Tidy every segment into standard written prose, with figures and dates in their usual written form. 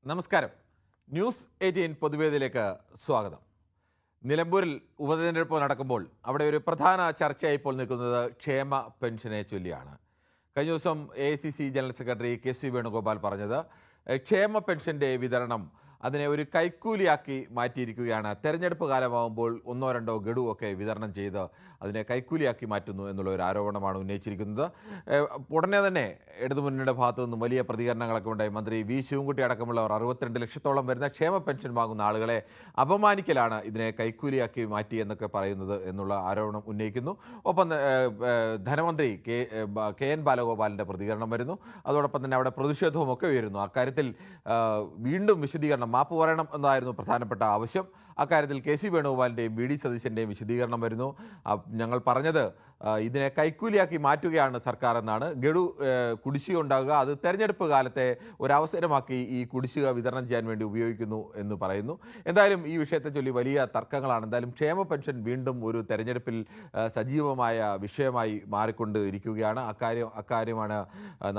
നമസ്കാരം. ന്യൂസ് 18 പൊതുവേദിയിലേക്ക് സ്വാഗതം. നിലമ്പൂരിൽ ഉപതെരഞ്ഞെടുപ്പ് നടക്കുമ്പോൾ അവിടെ ഒരു പ്രധാന ചർച്ചയായി ഇപ്പോൾ നിൽക്കുന്നത് ക്ഷേമ പെൻഷനെ ചൊല്ലിയാണ്. കഴിഞ്ഞ ദിവസം AICC general secretary KC Venugopal പറഞ്ഞത് ക്ഷേമ പെൻഷൻ്റെ വിതരണം അതിനെ ഒരു കൈക്കൂലിയാക്കി മാറ്റിയിരിക്കുകയാണ്. തെരഞ്ഞെടുപ്പ് കാലമാകുമ്പോൾ ഒന്നോ രണ്ടോ ഗഡുവൊക്കെ വിതരണം ചെയ്ത് അതിനെ കൈക്കൂലിയാക്കി മാറ്റുന്നു എന്നുള്ള ഒരു ആരോപണമാണ് ഉന്നയിച്ചിരിക്കുന്നത്. ഉടനെ തന്നെ ഇടതുമുന്നണിയുടെ ഭാഗത്തു നിന്നും വലിയ പ്രതികരണങ്ങളൊക്കെ ഉണ്ടായി. മന്ത്രി V ശിവൻകുട്ടി അടക്കമുള്ളവർ 62 ലക്ഷത്തോളം വരുന്ന ക്ഷേമ പെൻഷൻ വാങ്ങുന്ന ആളുകളെ അപമാനിക്കലാണ് ഇതിനെ കൈക്കൂലിയാക്കി മാറ്റി എന്നൊക്കെ പറയുന്നത് എന്നുള്ള ആരോപണം ഉന്നയിക്കുന്നു. ഒപ്പം ധനമന്ത്രി KN ബാലഗോപാലിൻ്റെ പ്രതികരണം വരുന്നു. അതോടൊപ്പം തന്നെ അവിടെ പ്രതിഷേധവുമൊക്കെ ഉയരുന്നു. അക്കാര്യത്തിൽ വീണ്ടും വിശദീകരണം, മാപ്പ് പറയണം എന്നതായിരുന്നു പ്രധാനപ്പെട്ട ആവശ്യം. അക്കാര്യത്തിൽ KC വേണുഗോപാലിൻ്റെയും VD സതീശൻ്റെയും വിശദീകരണം വരുന്നു. ഞങ്ങൾ പറഞ്ഞത് ഇതിനെ കൈക്കൂലിയാക്കി മാറ്റുകയാണ് സർക്കാർ എന്നാണ്. ഗഡു കുടിശ്ശിക ഉണ്ടാകുക അത് തെരഞ്ഞെടുപ്പ് കാലത്തെ ഒരവസരമാക്കി ഈ കുടിശ്ശിക വിതരണം ചെയ്യാൻ വേണ്ടി ഉപയോഗിക്കുന്നു എന്ന് പറയുന്നു. എന്തായാലും ഈ വിഷയത്തെ ചൊല്ലി വലിയ തർക്കങ്ങളാണ്. എന്തായാലും ക്ഷേമ പെൻഷൻ വീണ്ടും ഒരു തെരഞ്ഞെടുപ്പിൽ സജീവമായ വിഷയമായി മാറിക്കൊണ്ട് ഇരിക്കുകയാണ്. അക്കാര്യമാണ്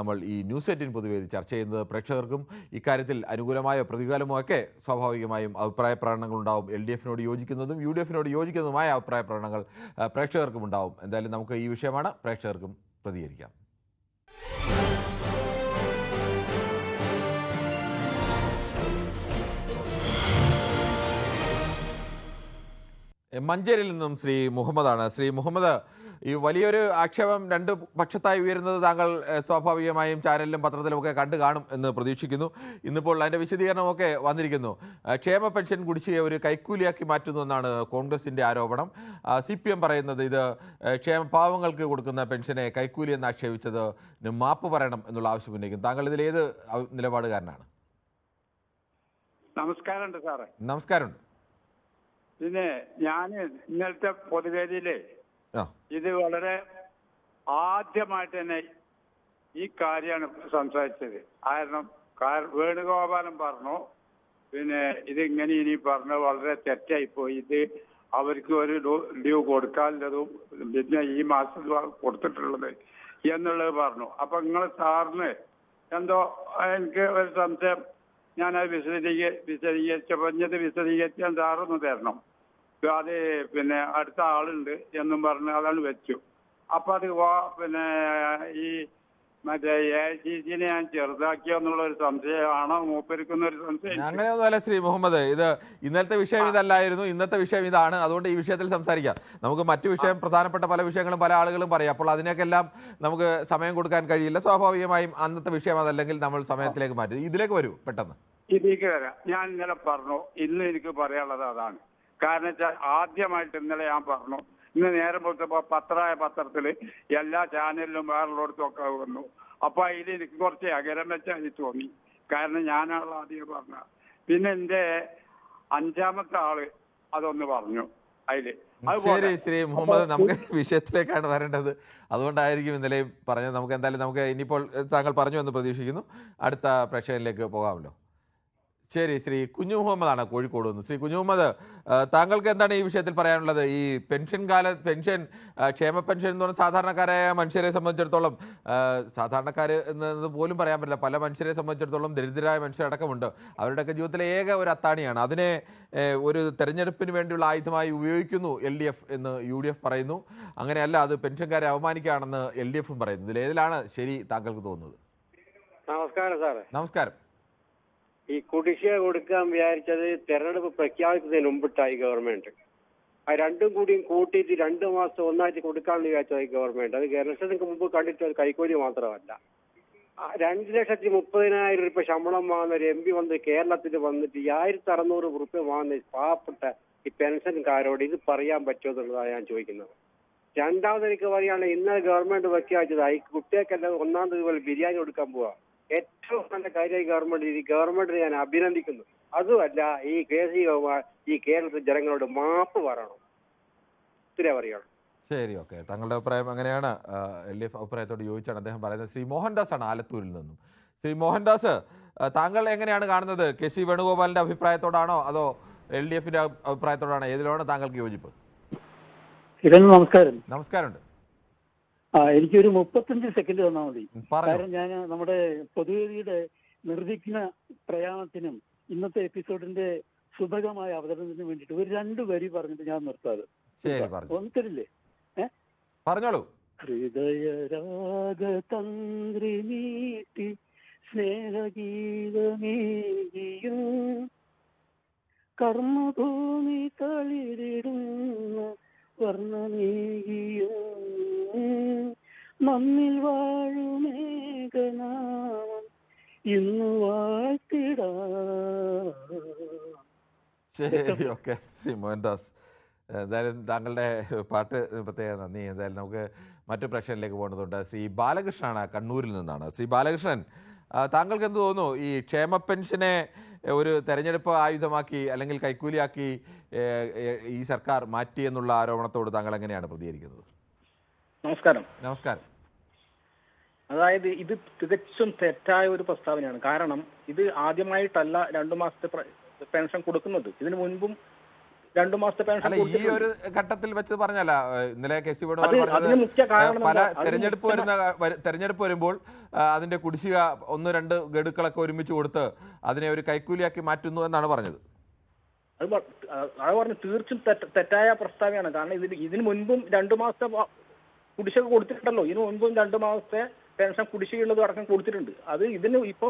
നമ്മൾ ഈ ന്യൂസ് 18 പൊതുവേദി ചർച്ച ചെയ്യുന്നത്. പ്രേക്ഷകർക്കും ഇക്കാര്യത്തിൽ അനുകൂലമായ പ്രതികൂലമോ ഒക്കെ സ്വാഭാവികമായും അഭിപ്രായ പ്രകടനങ്ങളുണ്ടാവും. LDF-നോട് യോജിക്കുന്നതും UDF-നോട് യോജിക്കുന്നതുമായ അഭിപ്രായ പ്രകടനങ്ങൾ പ്രേക്ഷകർക്കും ഉണ്ടാവും. എന്തായാലും നമുക്ക് ഈ വിഷയമാണ്, പ്രേക്ഷകർക്കും പ്രതികരിക്കാം. മഞ്ചേരിയിൽ നിന്നും ശ്രീ മുഹമ്മദാണ്. ശ്രീ മുഹമ്മദ്, ഈ വലിയൊരു ആക്ഷേപം രണ്ട് പക്ഷത്തായി ഉയരുന്നത് താങ്കൾ സ്വാഭാവികമായും ചാനലിലും പത്രത്തിലുമൊക്കെ കണ്ടു കാണും എന്ന് പ്രതീക്ഷിക്കുന്നു. ഇന്നിപ്പോൾ അതിൻ്റെ വിശദീകരണമൊക്കെ വന്നിരിക്കുന്നു. ക്ഷേമ പെൻഷൻ കുടിശ്ശിക ഒരു കൈക്കൂലിയാക്കി മാറ്റുന്നു എന്നാണ് കോൺഗ്രസിൻ്റെ ആരോപണം. CPM പറയുന്നത് ഇത് പാവങ്ങൾക്ക് കൊടുക്കുന്ന പെൻഷനെ കൈക്കൂലി എന്ന് ആക്ഷേപിച്ചത് മാപ്പ് പറയണം എന്നുള്ള ആവശ്യം ഉന്നയിക്കുന്നു. താങ്കൾ ഇതിൽ ഏത് നിലപാടുകാരനാണ്? നമസ്കാരമുണ്ട് സാറേ. നമസ്കാരമുണ്ട്. പിന്നെ ഞാൻ ഇന്നലത്തെ പൊതുവേദിയിലെ ഇത് വളരെ ആദ്യമായിട്ട് തന്നെ ഈ കാര്യമാണ് സംസാരിച്ചത്. കാരണം വേണുഗോപാലൻ പറഞ്ഞു, പിന്നെ ഇതിങ്ങനെ ഇനി പറഞ്ഞു വളരെ തെറ്റായിപ്പോയി, ഇത് അവർക്ക് ഒരു ലീവ് കൊടുക്കാനുള്ളതും പിന്നെ ഈ മാസം കൊടുത്തിട്ടുള്ളത് എന്നുള്ളത് പറഞ്ഞു. അപ്പൊ നിങ്ങൾ സാറിന് എന്തോ എനിക്ക് ഒരു സംശയം, ഞാനത് വിശദീകരിച്ചാൽ സാറൊന്ന് തരണം. അത് പിന്നെ അടുത്ത ആളുണ്ട് എന്നും പറഞ്ഞ് അതാണ് വെച്ചു. അപ്പൊ അത് പിന്നെ ഈ മറ്റേ AICC-നെ ഞാൻ ചെറുതാക്കിയോ എന്നുള്ള ഒരു സംശയമാണോ മൂപ്പരിക്കുന്ന ഒരു സംശയം? അങ്ങനെയൊന്നുമല്ല ശ്രീ മുഹമ്മദ്. ഇത് ഇന്നലത്തെ വിഷയം ഇതല്ലായിരുന്നു, ഇന്നത്തെ വിഷയം ഇതാണ്. അതുകൊണ്ട് ഈ വിഷയത്തിൽ സംസാരിക്കാം. നമുക്ക് മറ്റു വിഷയം, പ്രധാനപ്പെട്ട പല വിഷയങ്ങളും പല ആളുകളും പറയും. അപ്പോൾ അതിനൊക്കെല്ലാം നമുക്ക് സമയം കൊടുക്കാൻ കഴിയില്ല. സ്വാഭാവികമായും അന്നത്തെ വിഷയം അതല്ലെങ്കിൽ നമ്മൾ സമയത്തിലേക്ക് മാറ്റി ഇതിലേക്ക് വരൂ പെട്ടെന്ന്. ഇതിലേക്ക് വരാം. ഞാൻ ഇന്നലെ പറഞ്ഞു, ഇന്ന് എനിക്ക് പറയാനുള്ളത് അതാണ്. കാരണം വെച്ചാൽ ആദ്യമായിട്ട് ഇന്നലെ ഞാൻ പറഞ്ഞു, ഇന്ന് നേരം കൊടുത്തപ്പോൾ പത്രത്തിൽ എല്ലാ ചാനലിലും വേറുള്ളടത്തും ഒക്കെ വന്നു. അപ്പൊ അതിൽ എനിക്ക് കുറച്ച് അകരം വെച്ചാൽ തോന്നി. കാരണം ഞാനാണല്ലോ ആദ്യം പറഞ്ഞ. പിന്നെ എന്റെ അഞ്ചാമത്തെ ആള് അതൊന്ന് പറഞ്ഞു അതില്. ശരി ശ്രീ മുഹമ്മദ്, നമുക്ക് വിഷയത്തിലേക്കാണ് വരേണ്ടത്. അതുകൊണ്ടായിരിക്കും ഇന്നലെ പറഞ്ഞത്. നമുക്ക് എന്തായാലും ഇനിയിപ്പോൾ താങ്കൾ പറഞ്ഞു എന്ന് പ്രതീക്ഷിക്കുന്നു. അടുത്ത പ്രേക്ഷകനിലേക്ക് പോകാമല്ലോ. ശരി, ശ്രീ കുഞ്ഞു മുഹമ്മദാണ് കോഴിക്കോട് നിന്ന്. ശ്രീ കുഞ്ഞു മുഹമ്മദ്, താങ്കൾക്ക് എന്താണ് ഈ വിഷയത്തിൽ പറയാനുള്ളത്? ഈ പെൻഷൻ ക്ഷേമ പെൻഷൻ എന്ന് പറഞ്ഞാൽ സാധാരണക്കാരായ മനുഷ്യരെ സംബന്ധിച്ചിടത്തോളം, സാധാരണക്കാർ എന്ന് പോലും പറയാൻ പറ്റില്ല, പല മനുഷ്യരെ സംബന്ധിച്ചിടത്തോളം ദരിദ്രരായ മനുഷ്യരടക്കമുണ്ട്. അവരുടെയൊക്കെ ജീവിതത്തിലെ ഏക ഒരു അത്താണിയാണ്. അതിനെ ഒരു തെരഞ്ഞെടുപ്പിന് വേണ്ടിയുള്ള ആയുധമായി ഉപയോഗിക്കുന്നു LDF എന്ന് UDF പറയുന്നു. അങ്ങനെയല്ല, അത് പെൻഷൻകാരെ അവമാനിക്കുകയാണെന്ന് LDF-ഉം പറയുന്നു. ഇതിലേതിലാണ് ശരി താങ്കൾക്ക് തോന്നുന്നത്? നമസ്കാരം സാറേ. നമസ്കാരം. ഈ കുടിശ്ശിക കൊടുക്കാൻ വിചാരിച്ചത് തെരഞ്ഞെടുപ്പ് പ്രഖ്യാപിക്കുന്നതിന് മുമ്പിട്ടായി ഗവൺമെന്റ്. ആ രണ്ടും കൂടിയും കൂട്ടിയിട്ട് 2 മാസം ഒന്നായിട്ട് കൊടുക്കാമെന്ന് വിചാരിച്ചതായി ഗവൺമെന്റ്. അത് ഇലക്ഷനൊക്കെ മുമ്പ് കണ്ടിട്ട് ഒരു കൈക്കൂലി മാത്രമല്ല. 2,30,000 രൂപ ശമ്പളം വാങ്ങുന്ന ഒരു MP വന്ന് കേരളത്തിൽ വന്നിട്ട് 1,600 രൂപ വാങ്ങുന്ന പാവപ്പെട്ട ഈ പെൻഷൻകാരോട് ഇത് പറയാൻ പറ്റുമോ എന്നുള്ളതാണ് ഞാൻ ചോദിക്കുന്നത്. രണ്ടാമത് എനിക്ക് പറയുകയാണെങ്കിൽ ഇന്നലെ ഗവൺമെന്റ് പ്രഖ്യാപിച്ചതായി കുട്ടികൾക്കെല്ലാം 1-ാം തീയതി പോലെ ബിരിയാണി കൊടുക്കാൻ പോവാ. ഏറ്റവും നല്ല കാര്യമായി ഗവൺമെന്റിനെ ഞാൻ അഭിനന്ദിക്കുന്നു. അതുമല്ല, ഈ കേരളത്തിലെ ജനങ്ങളോട് മാപ്പ് പറയണം. ഇത്രേ പറയുള്ളൂ. ശരി, ഓക്കെ. താങ്കളുടെ അഭിപ്രായം അങ്ങനെയാണ്. LDF അഭിപ്രായത്തോട് യോജിച്ചാണ് അദ്ദേഹം പറയുന്നത്. ശ്രീ മോഹൻദാസ് ആണ് ആലത്തൂരിൽ നിന്നും. ശ്രീ മോഹൻദാസ്, താങ്കൾ എങ്ങനെയാണ് കാണുന്നത്? KC വേണുഗോപാലിന്റെ അഭിപ്രായത്തോടാണോ അതോ LDF-ന്റെ അഭിപ്രായത്തോടാണോ? ഏതിലാണ് താങ്കൾക്ക് യോജിപ്പ്? നമസ്കാരം. നമസ്കാരമുണ്ട്. എനിക്കൊരു 35 സെക്കൻഡ് തന്നാൽ മതി. കാരണം ഞാൻ നമ്മുടെ പൊതുവേദിയുടെ നിർവിഘ്ന പ്രയാണത്തിനും ഇന്നത്തെ എപ്പിസോഡിന്റെ സുഭഗമായ അവതരണത്തിന് വേണ്ടിയിട്ട് ഒരു 2 വരി പറഞ്ഞിട്ട് ഞാൻ നിർത്താതെ ശരി, പറഞ്ഞു. ഒന്ന് തരില്ലേ? പറഞ്ഞോളൂ. ഹൃദയരാഗതന്ത്രി നീട്ടി സ്നേഹഗീതമേകിയും കർമ്മഭൂമി തളിരിടുന്ന വർണ്ണമേകിയും നമ്മിൽ വാഴുമേഘനാമം ഇന്ന് വാഴ്ത്തിടാം. ശരി, ഓക്കെ. ശ്രീ മോഹൻദാസ്, എന്തായാലും താങ്കളുടെ പാട്ട് പ്രത്യേകം നന്ദി. എന്തായാലും നമുക്ക് മറ്റു പ്രശ്നത്തിലേക്ക് പോകേണ്ടതുണ്ട്. ശ്രീ ബാലകൃഷ്ണനാണ്, കണ്ണൂരിൽ നിന്നാണ്. ശ്രീ ബാലകൃഷ്ണൻ, താങ്കൾക്ക് എന്ത് തോന്നുന്നു, ഈ ക്ഷേമ പെൻഷനെ ഒരു തെരഞ്ഞെടുപ്പ് ആയുധമാക്കി അല്ലെങ്കിൽ കൈക്കൂലിയാക്കി ഈ സർക്കാർ മാറ്റി എന്നുള്ള ആരോപണത്തോട് താങ്കൾ എങ്ങനെയാണ് പ്രതികരിക്കുന്നത്? നമസ്കാരം. നമസ്കാരം. അതായത് ഇത് തികച്ചും തെറ്റായ ഒരു പ്രസ്താവനയാണ്. കാരണം ഇത് ആദ്യമായിട്ടല്ല 2 മാസത്തെ പെൻഷൻ കൊടുക്കുന്നത്. ഇതിനു മുൻപും 2 മാസത്തെ പെൻഷൻ ഈ ഒരു ഘട്ടത്തിൽ വെച്ച് പറഞ്ഞല്ല. ഇന്നലെ കെ സി വേണുഗോപാൽ പല തെരഞ്ഞെടുപ്പ് വരുമ്പോൾ അതിന്റെ കുടിശ്ശിക 1-2 ഗഡുക്കളൊക്കെ ഒരുമിച്ച് കൊടുത്ത് അതിനെ ഒരു കൈക്കൂലിയാക്കി മാറ്റുന്നു എന്നാണ് പറഞ്ഞത്. അത് പറഞ്ഞു തീർച്ചും തെറ്റായ പ്രസ്താവനയാണ്. കാരണം ഇതിനു മുൻപും 2 മാസത്തെ കുടിശ്ശിക കൊടുത്തിട്ടുണ്ടല്ലോ. ഇതിനു മുൻപും 2 മാസത്തെ പെൻഷൻ കുടിശ്ശികയുള്ളത് അടക്കം കൊടുത്തിട്ടുണ്ട്. അത് ഇതിന് ഇപ്പൊ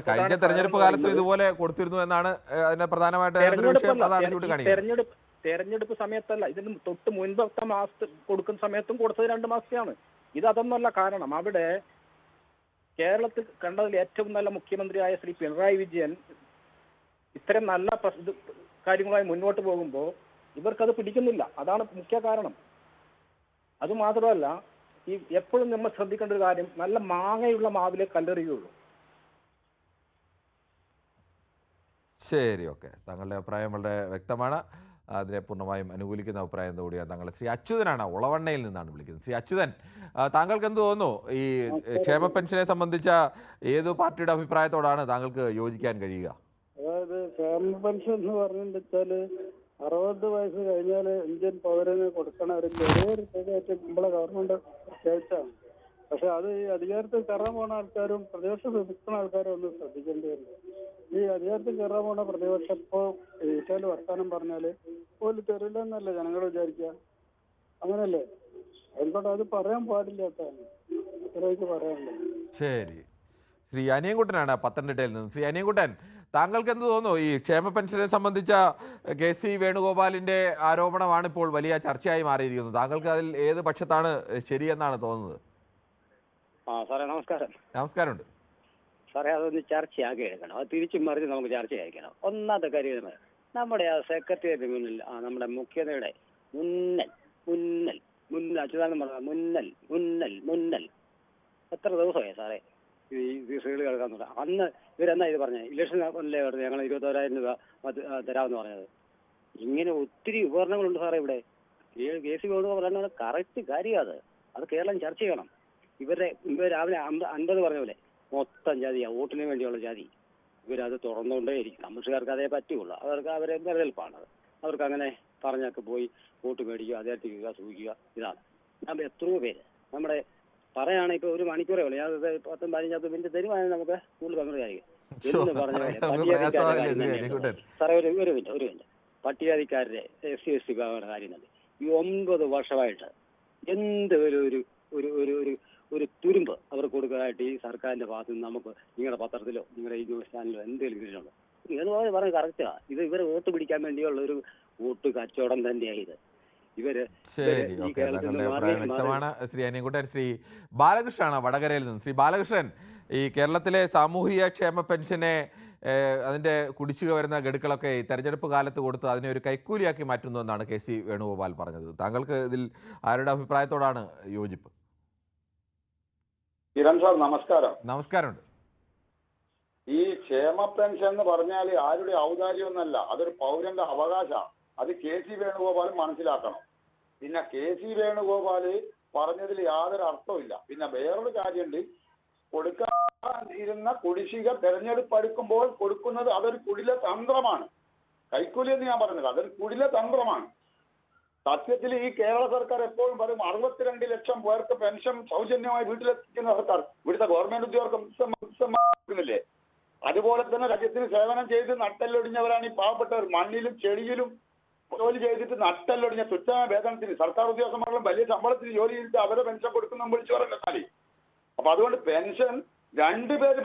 കഴിഞ്ഞ തെരഞ്ഞെടുപ്പ് കാലത്ത് ഇതുപോലെ കൊടുത്തിരുന്നു എന്നാണ് അതിന്റെ പ്രധാനമായിട്ട് തെരഞ്ഞെടുപ്പ് സമയത്തല്ല, ഇതിന് തൊട്ട് മുൻപത്തെ മാസത്തെ കൊടുക്കുന്ന സമയത്തും കൊടുത്തത് 2 മാസത്തെയാണ്. ഇത് അതൊന്നല്ല. കാരണം അവിടെ കേരളത്തിൽ കണ്ടതിൽ ഏറ്റവും നല്ല മുഖ്യമന്ത്രിയായ ശ്രീ പിണറായി വിജയൻ ഇത്തരം നല്ല കാര്യങ്ങളുമായി മുന്നോട്ട് പോകുമ്പോൾ ഇവർക്കത് പിടിക്കുന്നില്ല. അതാണ് മുഖ്യ കാരണം. അതുമാത്രമല്ല, ഈ എപ്പോഴും നമ്മൾ ശ്രദ്ധിക്കേണ്ട ഒരു കാര്യം, നല്ല മാങ്ങയുള്ള മാവിലെ കല്ലെറിയുള്ളൂ. ശരി, ഓക്കെ. താങ്കളുടെ അഭിപ്രായം വളരെ വ്യക്തമാണ്. അതിനെ പൂർണ്ണമായും അനുകൂലിക്കുന്ന അഭിപ്രായം കൂടിയാണ് താങ്കൾ. ശ്രീ അച്യുതനാണ്, ഉളവണ്ണയിൽ നിന്നാണ് വിളിക്കുന്നത്. ശ്രീ അച്യുതൻ, താങ്കൾക്ക് എന്ത് തോന്നുന്നു, ഈ ക്ഷേമ പെൻഷനെ സംബന്ധിച്ച ഏതു പാർട്ടിയുടെ അഭിപ്രായത്തോടാണ് താങ്കൾക്ക് യോജിക്കാൻ കഴിയുക? അതായത് ക്ഷേമ പെൻഷൻ എന്ന് പറഞ്ഞിട്ടുണ്ടെച്ചാല് 60 വയസ്സ് കഴിഞ്ഞാൽ ഇന്ത്യൻ പൗരന് കൊടുക്കണ ഒരു ചെറിയൊരു തുകയായിട്ട് നമ്മളെ ഗവൺമെന്റ് പ്രഖ്യാപിച്ചാണ്. പക്ഷെ അത് ഈ അധികാരത്തിൽ കയറാൻ പോണ ആൾക്കാരും പ്രതിപക്ഷം നിൽക്കുന്ന ആൾക്കാരും ഒന്ന് ശ്രദ്ധിക്കേണ്ടി വരും. ഈ അധികാരത്തിൽ കയറാൻ പോണ പ്രതിപക്ഷം ഇപ്പോൾ ഈശോയിൽ വർത്താനം പറഞ്ഞാല് പോലും തരില്ലെന്നല്ല ജനങ്ങൾ വിചാരിക്കുക. അങ്ങനല്ലേ? അതുകൊണ്ട് അത് പറയാൻ പാടില്ലാത്തതാണ്. ഇത്രയൊക്കെ പറയാനുള്ളത്. ശരി. ശ്രീ അനിയൻകുട്ടനാണ് പത്തനംതിട്ടയിൽ നിന്ന്. ശ്രീ അനിയൻകുട്ടൻ, താങ്കൾക്ക് എന്ത് തോന്നുന്നു, ഈ ക്ഷേമ പെൻഷനെ സംബന്ധിച്ച കെ സി വേണുഗോപാലിന്റെ ആരോപണമാണ് ഇപ്പോൾ വലിയ ചർച്ചയായി മാറിയിരിക്കുന്നത്. താങ്കൾക്ക് അതിൽ ഏത് പക്ഷത്താണ് ശരിയെന്നാണ് തോന്നുന്നത്? സാറേ നമസ്കാരം. നമസ്കാരമുണ്ട് സാറേ. അതൊന്ന് ചർച്ചയാക്കി എടുക്കണം. അത് തിരിച്ചും മറിച്ച് നമുക്ക് ചർച്ചയാക്കണം. ഒന്നാമത്തെ കാര്യം, നമ്മുടെ ആ സെക്രട്ടേറിയറ്റ് മുന്നിൽ നമ്മുടെ മുഖ്യതയുടെ മുന്നൽ അച്യുതാനന്ദൻ പറഞ്ഞ മുന്നൽ എത്ര ദിവസമായി സാറേ ഈ സീഡ് കേൾക്കാൻ തുടങ്ങി? അന്ന് ഇവരെന്നാ ഇത് പറഞ്ഞത്? ഇലക്ഷൻ അല്ലേ പറഞ്ഞത് ഞങ്ങൾ 21,000 രൂപ തരാമെന്ന് പറഞ്ഞത്. ഇങ്ങനെ ഒത്തിരി ഉപകരണങ്ങളുണ്ട് സാറേ ഇവിടെ. കെ സി വേണുഗോപാൽ പറയുന്നത് കറക്റ്റ് കാര്യമാണ്. അത് കേരളം ചർച്ച ചെയ്യണം. ഇവർ രാവിലെ 50 പറഞ്ഞ പോലെ മൊത്തം ജാതിയാണ്, വോട്ടിന് വേണ്ടിയുള്ള ജാതി. ഇവരത് തുറന്നുകൊണ്ടേയിരിക്കും. കമ്മ്യൂണിസ്റ്റുകാർക്ക് അതേ പറ്റുള്ളൂ. അവരെ നിലനിൽപ്പാണത്. അവർക്ക് അങ്ങനെ പറഞ്ഞൊക്കെ പോയി വോട്ട് മേടിക്കുക, അധികാരത്തിക്കുക, സൂചിക്കുക. ഇതാണ് എത്രയോ പേര് നമ്മുടെ പറയുകയാണെങ്കിൽ ഇപ്പോൾ 1 മണിക്കൂറേ ഉള്ളൂ. ഞാൻ 10-15 മിനിറ്റ് തരുവാണെങ്കിൽ നമുക്ക് കൂടുതൽ പങ്കെടുക്കായിരിക്കും എന്ന് പറഞ്ഞ സാറേ. ഒരു മിനിറ്റ്. പട്ടികജാതിക്കാരുടെ SC/ST വിഭാഗങ്ങളുടെ കാര്യം തന്നെ ഈ 9 വർഷമായിട്ട് എന്ത് ഒരു തുരുമ്പ് അവർ കൊടുക്കാനായിട്ട് ഈ സർക്കാരിന്റെ ഭാഗത്ത് നിന്ന് നമുക്ക് നിങ്ങളുടെ പത്രത്തിലോ നിങ്ങളുടെ ഈ ന്യൂസ് ചാനലിലോ എന്തെങ്കിലും കിട്ടിയിട്ടുണ്ടോ? ഇതുപോലെ പറഞ്ഞ് കറക്റ്റാ. ഇവരെ വോട്ട് പിടിക്കാൻ വേണ്ടിയുള്ള ഒരു വോട്ട് കച്ചവടം തന്നെയാണ് ഇത്. ശരി, ഓക്കെ. താങ്കളുടെ അഭിപ്രായം വ്യക്തമാണ്. ശ്രീ അനിയൻകുട്ടൻ. ശ്രീ ബാലകൃഷ്ണനാണ് വടകരയിൽ നിന്ന്. ശ്രീ ബാലകൃഷ്ണൻ, ഈ കേരളത്തിലെ സാമൂഹിക ക്ഷേമ പെൻഷനെ അതിൻ്റെ കുടിശ്ശിക വരുന്ന ഗഡുക്കളൊക്കെ തെരഞ്ഞെടുപ്പ് കാലത്ത് കൊടുത്ത് അതിനെ ഒരു കൈക്കൂലിയാക്കി മാറ്റുന്നു എന്നാണ് കെ സി വേണുഗോപാൽ പറഞ്ഞത്. താങ്കൾക്ക് ഇതിൽ ആരുടെ അഭിപ്രായത്തോടാണ് യോജിപ്പ്? കിരൺ സാർ നമസ്കാരം. നമസ്കാരമുണ്ട്. ഈ ക്ഷേമ പെൻഷൻ എന്ന് പറഞ്ഞാൽ ആരുടെ ഔദാര്യമൊന്നല്ല, അതൊരു പൗരന്റെ അവകാശമാണ്. അത് കെ സി വേണുഗോപാൽ മനസ്സിലാക്കണം. പിന്നെ കെ സി വേണുഗോപാൽ പറഞ്ഞതിൽ യാതൊരു അർത്ഥമില്ല. പിന്നെ വേറൊരു കാര്യമുണ്ട്, കൊടുക്കാൻ ഇരുന്ന കുടിശ്ശിക തെരഞ്ഞെടുപ്പ് അടുക്കുമ്പോൾ കൊടുക്കുന്നത് അതൊരു കുടില തന്ത്രമാണ്. കൈക്കൂലി എന്ന് ഞാൻ പറഞ്ഞത് അതൊരു കുടില തന്ത്രമാണ്. സത്യത്തിൽ ഈ കേരള സർക്കാർ എപ്പോഴും പറയും 62 ലക്ഷം പേർക്ക് പെൻഷൻ സൗജന്യമായി വീട്ടിലെത്തിക്കുന്ന സർക്കാർ. ഇവിടുത്തെ ഗവൺമെന്റ് ഉദ്യോഗസ്ഥർക്കുന്നില്ലേ? അതുപോലെ തന്നെ രാജ്യത്തിന് സേവനം ചെയ്ത് നട്ടെല്ലൊടിഞ്ഞവരാണ് ഈ പാവപ്പെട്ടവർ. മണ്ണിലും ചെളിയിലും ജോലി ചെയ്തിട്ട് നട്ടെല്ലൊടിഞ്ഞ തുച്ഛമായ വേതനത്തിന് സർക്കാർ ഉദ്യോഗസ്ഥന്മാരെല്ലാം വലിയ ശമ്പളത്തിന് ജോലി ചെയ്തിട്ട് അവരെ പെൻഷൻ കൊടുക്കുന്ന വിളിച്ചു പറഞ്ഞാൽ. അപ്പൊ അതുകൊണ്ട് പെൻഷൻ രണ്ടുപേര്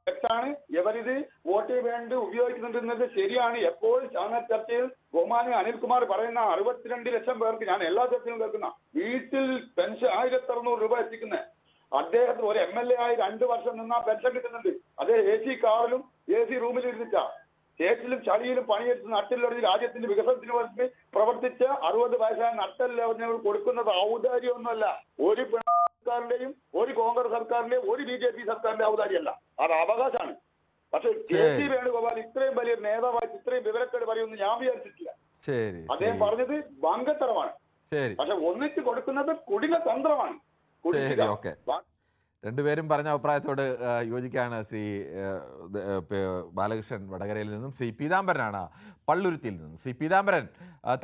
തെറ്റാണ്. ഇവരിത് വോട്ട് വേണ്ടി ഉപയോഗിക്കുന്നുണ്ടെന്നത് ശരിയാണ്. എപ്പോഴും ചാനൽ ചർച്ചയിൽ ബഹുമാനി അനിൽകുമാർ പറയുന്ന 62 ലക്ഷം പേർക്ക്, ഞാൻ എല്ലാ ചർച്ചയിലും കേൾക്കുന്ന, വീട്ടിൽ പെൻഷൻ 1600 രൂപ എത്തിക്കുന്നത്. അദ്ദേഹത്തിന് ഒരു MLA ആയി 2 വർഷം നിന്നാ പെൻഷൻ കിട്ടുന്നുണ്ട്. അതേ AC കാറിലും AC റൂമിൽ ഇരുന്നിട്ടാ ചേച്ചിലും ചളിയിലും പണിയെടുത്ത് നട്ടിലൊടിഞ്ഞ് രാജ്യത്തിന്റെ വികസനത്തിന് വേണ്ടി പ്രവർത്തിച്ച 60 വയസ്സായ നട്ടല്ലവർ കൊടുക്കുന്നത് ഔദാര്യമൊന്നുമല്ല. ഒരു സർക്കാരിന്റെയും ഒരു കോൺഗ്രസ് സർക്കാരിന്റെയും ഒരു BJP സർക്കാരിന്റെ ഔദാര്യമല്ല, അത് അവകാശമാണ്. പക്ഷെ KC വേണുഗോപാൽ ഇത്രയും വലിയ നേതാവായിട്ട് ഇത്രയും വിവരക്കേട് പറയുമെന്ന് ഞാൻ വിചാരിച്ചിട്ടില്ല. അദ്ദേഹം പറഞ്ഞത് വങ്കത്തരമാണ്. പക്ഷെ ഒന്നിച്ച് കൊടുക്കുന്നത് കുടില തന്ത്രമാണ്. ഓക്കെ, രണ്ടുപേരും പറഞ്ഞ അഭിപ്രായത്തോട് യോജിക്കുകയാണ്. ശ്രീ ബാലകൃഷ്ണൻ വടകരയിൽ നിന്നും, ശ്രീ പീതാംബരനാണ് പള്ളുരുത്തിയിൽ നിന്നും. ശ്രീ പീതാംബരൻ,